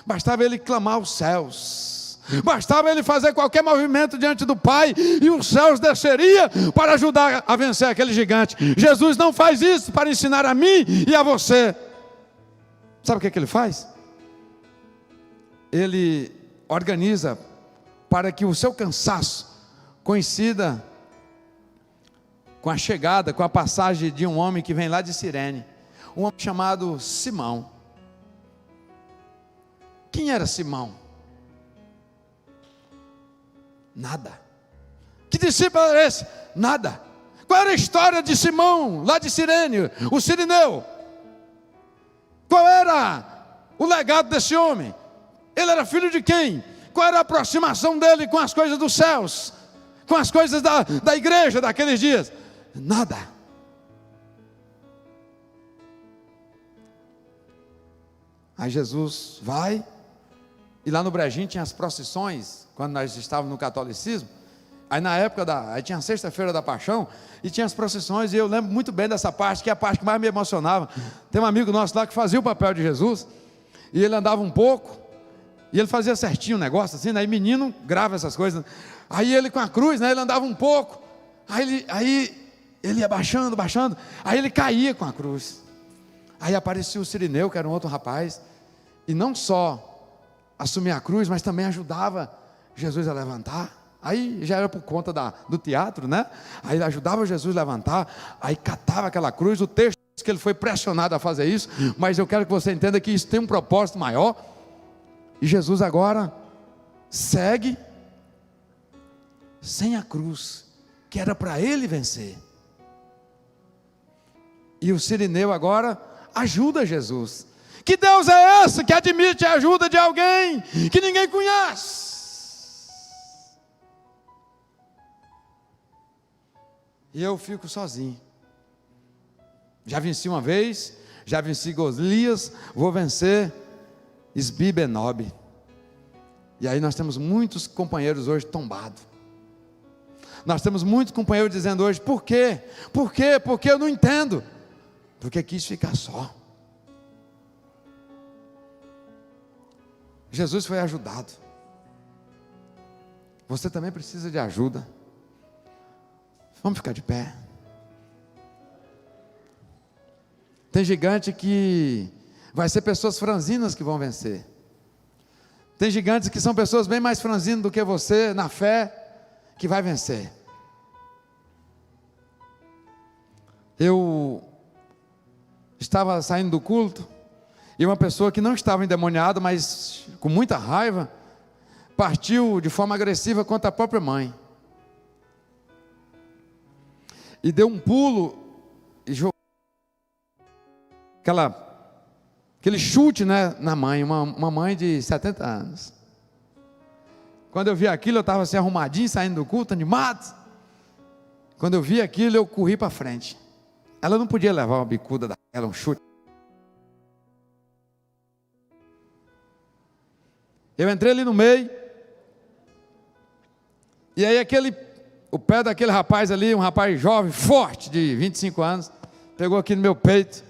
Speaker 1: Bastava ele clamar aos céus, bastava ele fazer qualquer movimento diante do Pai, e os céus desceria para ajudar a vencer aquele gigante. Jesus não faz isso para ensinar a mim e a você. Sabe o que ele faz? Ele organiza para que o seu cansaço coincida com a chegada, com a passagem de um homem que vem lá de Cirene, um homem chamado Simão. Quem era Simão? Nada. Que discípulo era esse? Nada. Qual era a história de Simão, lá de Cirene, o sirineu? Qual era o legado desse homem? Ele era filho de quem? Qual era a aproximação dele com as coisas dos céus? Com as coisas da igreja daqueles dias? Nada. Aí Jesus vai, e lá no Brejinho tinha as procissões, quando nós estávamos no catolicismo. Aí na época aí tinha a sexta-feira da paixão, e tinha as procissões, e eu lembro muito bem dessa parte, que é a parte que mais me emocionava. Tem um amigo nosso lá que fazia o papel de Jesus, e ele andava um pouco, e ele fazia certinho o negócio, assim, né? E menino grava essas coisas. Aí ele com a cruz, né? Ele andava um pouco, aí ele ia baixando, aí ele caía com a cruz. Aí aparecia o sirineu, que era um outro rapaz, e não só assumia a cruz, mas também ajudava Jesus a levantar. Aí já era por conta do teatro, né? Aí ele ajudava Jesus a levantar, aí catava aquela cruz. O texto diz que ele foi pressionado a fazer isso, mas eu quero que você entenda que isso tem um propósito maior. E Jesus agora segue sem a cruz, que era para ele vencer. E o sirineu agora ajuda Jesus. Que Deus é esse que admite a ajuda de alguém que ninguém conhece? E eu fico sozinho. Já venci uma vez, já venci Golias, vou vencer Isbi-Benob. E aí nós temos muitos companheiros hoje tombados. Nós temos muitos companheiros dizendo hoje: por quê? Por quê? Porque eu não entendo. Porque quis ficar só. Jesus foi ajudado. Você também precisa de ajuda. Vamos ficar de pé. Tem gigante que vai ser pessoas franzinas que vão vencer. Tem gigantes que são pessoas bem mais franzinas do que você, na fé, que vai vencer. Eu estava saindo do culto, e uma pessoa que não estava endemoniada, mas com muita raiva, partiu de forma agressiva contra a própria mãe. E deu um pulo e jogou aquele chute, né, na mãe, uma mãe de 70 anos. Quando eu vi aquilo, eu estava assim arrumadinho, saindo do culto, animado. Quando eu vi aquilo, eu corri para frente. Ela não podia levar uma bicuda daquela, um chute. Eu entrei ali no meio, e aí o pé daquele rapaz ali, um rapaz jovem, forte, de 25 anos, pegou aqui no meu peito.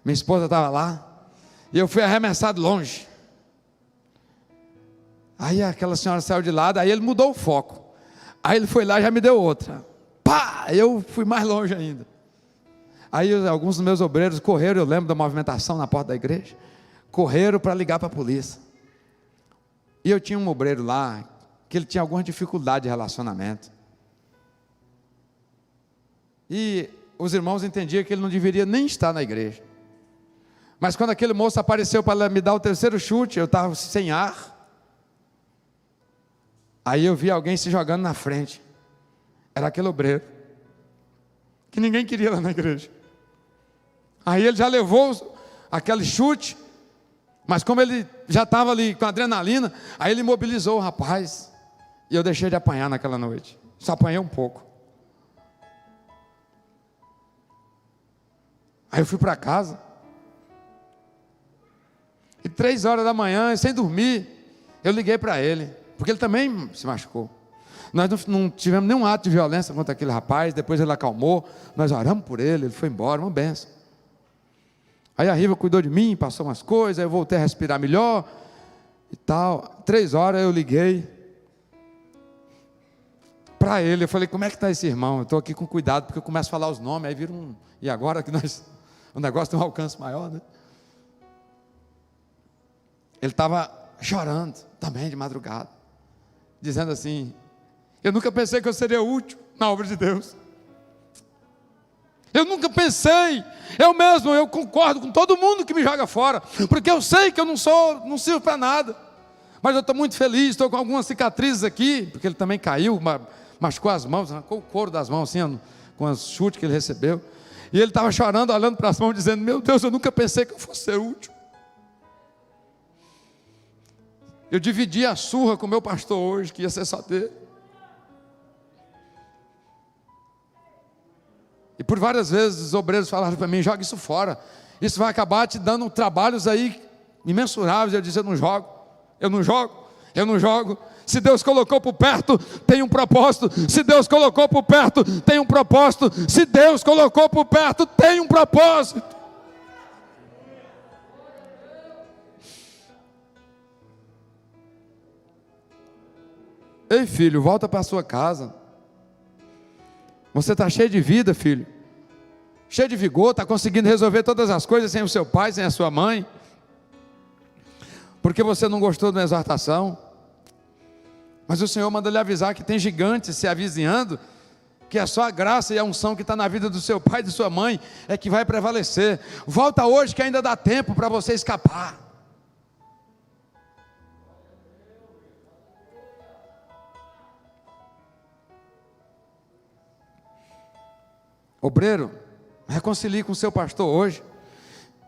Speaker 1: Minha esposa estava lá, e eu fui arremessado longe. Aí aquela senhora saiu de lado, aí ele mudou o foco. Aí ele foi lá e já me deu outra. Pá! Eu fui mais longe ainda. Aí alguns dos meus obreiros correram, eu lembro da movimentação na porta da igreja, correram para ligar para a polícia. E eu tinha um obreiro lá, que ele tinha alguma dificuldade de relacionamento. E os irmãos entendiam que ele não deveria nem estar na igreja. Mas quando aquele moço apareceu para me dar o terceiro chute, eu estava sem ar. Aí eu vi alguém se jogando na frente. Era aquele obreiro, que ninguém queria lá na igreja. Aí ele já levou aquele chute, mas como ele já estava ali com adrenalina, aí ele mobilizou o rapaz, e eu deixei de apanhar naquela noite. Só apanhei um pouco. Aí eu fui para casa, e 3 horas da manhã, sem dormir, eu liguei para ele, porque ele também se machucou. Nós não tivemos nenhum ato de violência contra aquele rapaz. Depois ele acalmou, nós oramos por ele, ele foi embora, uma benção. Aí a Riva cuidou de mim, passou umas coisas, aí eu voltei a respirar melhor e tal. 3 horas eu liguei para ele, eu falei: como é que está esse irmão? Eu estou aqui com cuidado, porque eu começo a falar os nomes, aí vira e agora que o negócio tem um alcance maior, né? Ele estava chorando também de madrugada, dizendo assim: eu nunca pensei que eu seria útil na obra de Deus. Eu nunca pensei, eu concordo com todo mundo que me joga fora, porque eu sei que eu não sirvo para nada, mas eu estou muito feliz, estou com algumas cicatrizes aqui, porque ele também caiu, machucou as mãos, arrancou o couro das mãos assim, com o chute que ele recebeu. E ele estava chorando, olhando para as mãos, dizendo: meu Deus, eu nunca pensei que eu fosse ser útil. Eu dividi a surra com o meu pastor hoje, que ia ser só dele. E por várias vezes os obreiros falaram para mim: joga isso fora, isso vai acabar te dando trabalhos aí imensuráveis. Eu disse: eu não jogo, eu não jogo, eu não jogo. Se Deus colocou por perto, tem um propósito. Se Deus colocou por perto, tem um propósito. Se Deus colocou por perto, tem um propósito. Ei, filho, volta para a sua casa. Você está cheio de vida, filho, cheio de vigor, está conseguindo resolver todas as coisas sem o seu pai, sem a sua mãe, porque você não gostou da exortação. Mas o Senhor manda lhe avisar que tem gigantes se avizinhando, que é só a graça e a unção que está na vida do seu pai e de sua mãe é que vai prevalecer. Volta hoje que ainda dá tempo para você escapar. Obreiro, reconcilie com o seu pastor hoje.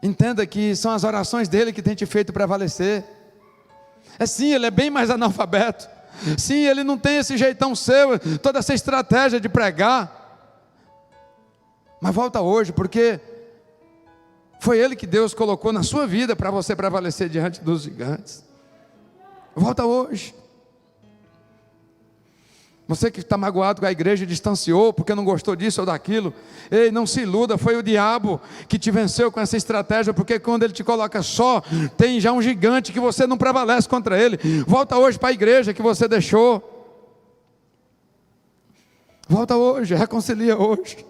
Speaker 1: Entenda que são as orações dele que tem te feito prevalecer. Sim, ele é bem mais analfabeto. Sim, ele não tem esse jeitão seu, toda essa estratégia de pregar. Mas volta hoje, porque foi ele que Deus colocou na sua vida para você prevalecer diante dos gigantes. Volta hoje. Você que está magoado com a igreja e distanciou porque não gostou disso ou daquilo, ei, não se iluda, foi o diabo que te venceu com essa estratégia, porque quando ele te coloca só, tem já um gigante que você não prevalece contra ele. Volta hoje para a igreja que você deixou. Volta hoje, reconcilia hoje.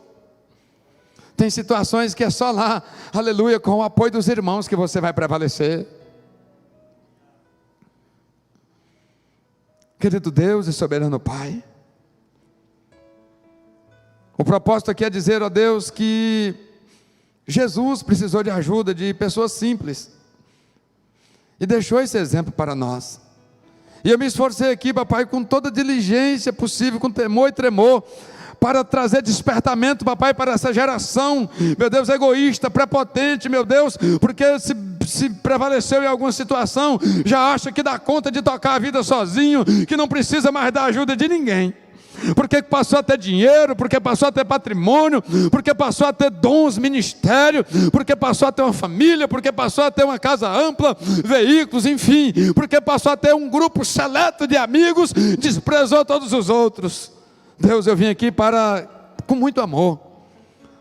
Speaker 1: Tem situações que é só lá, aleluia, com o apoio dos irmãos que você vai prevalecer. Querido Deus e soberano Pai, o propósito aqui é dizer, ó Deus, que Jesus precisou de ajuda de pessoas simples e deixou esse exemplo para nós. E eu me esforcei aqui, papai, com toda a diligência possível, com temor e tremor, para trazer despertamento, papai, para essa geração, meu Deus, egoísta, prepotente, meu Deus, porque se prevaleceu em alguma situação, já acha que dá conta de tocar a vida sozinho, que não precisa mais da ajuda de ninguém, porque passou a ter dinheiro, porque passou a ter patrimônio, porque passou a ter dons, ministério, porque passou a ter uma família, porque passou a ter uma casa ampla, veículos, enfim, porque passou a ter um grupo seleto de amigos, desprezou todos os outros. Deus, eu vim aqui para, com muito amor,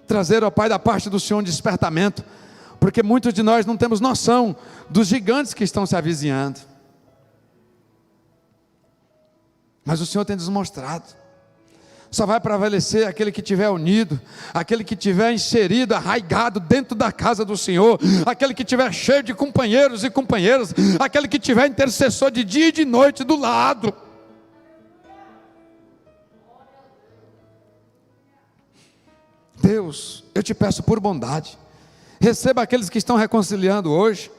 Speaker 1: trazer ao Pai da parte do Senhor um despertamento, porque muitos de nós não temos noção dos gigantes que estão se avizinhando, mas o Senhor tem nos mostrado. Só vai prevalecer aquele que estiver unido, aquele que estiver inserido, arraigado dentro da casa do Senhor, aquele que estiver cheio de companheiros e companheiras, aquele que tiver intercessor de dia e de noite do lado. Deus, eu te peço por bondade, receba aqueles que estão reconciliando hoje,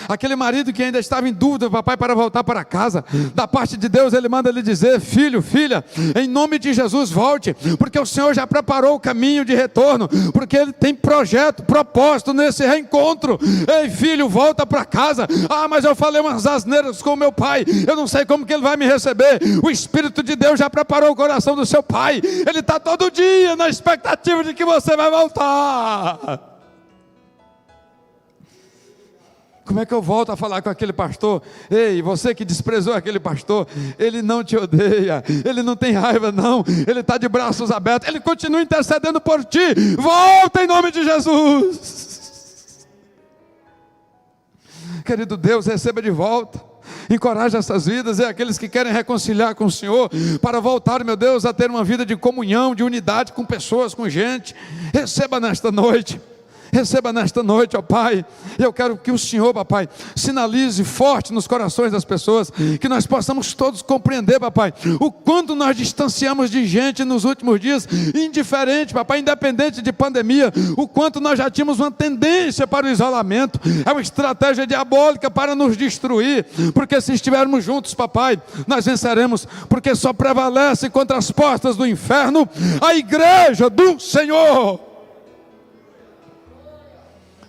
Speaker 1: aquele marido que ainda estava em dúvida, papai, para voltar para casa, da parte de Deus ele manda lhe dizer: filho, filha, em nome de Jesus volte, porque o Senhor já preparou o caminho de retorno, porque Ele tem projeto, propósito nesse reencontro. Ei filho, volta para casa. Mas eu falei umas asneiras com o meu pai, eu não sei como que ele vai me receber. O Espírito de Deus já preparou o coração do seu pai, ele está todo dia na expectativa de que você vai voltar. Como é que eu volto a falar com aquele pastor? Ei, você que desprezou aquele pastor, ele não te odeia, ele não tem raiva não, ele está de braços abertos, ele continua intercedendo por ti. Volta em nome de Jesus. Querido Deus, receba de volta, encoraja essas vidas, e aqueles que querem reconciliar com o Senhor, para voltar, meu Deus, a ter uma vida de comunhão, de unidade com pessoas, com gente, receba nesta noite. Receba nesta noite, ó Pai. Eu quero que o Senhor, papai, sinalize forte nos corações das pessoas, que nós possamos todos compreender, papai, o quanto nós distanciamos de gente nos últimos dias, indiferente, papai, independente de pandemia, o quanto nós já tínhamos uma tendência para o isolamento. É uma estratégia diabólica para nos destruir, porque se estivermos juntos, papai, nós venceremos, porque só prevalece contra as portas do inferno a igreja do Senhor.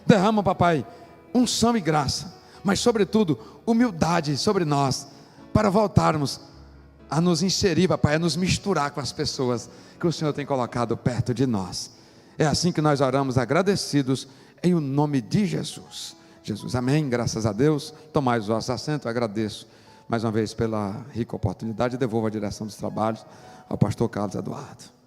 Speaker 1: Derrama, papai, unção e graça, mas sobretudo humildade sobre nós, para voltarmos a nos inserir, papai, a nos misturar com as pessoas que o Senhor tem colocado perto de nós. É assim que nós oramos agradecidos, em o nome de Jesus. Jesus, amém, graças a Deus. Tomai os vossos assentos. Eu agradeço mais uma vez pela rica oportunidade e devolvo a direção dos trabalhos ao pastor Carlos Eduardo.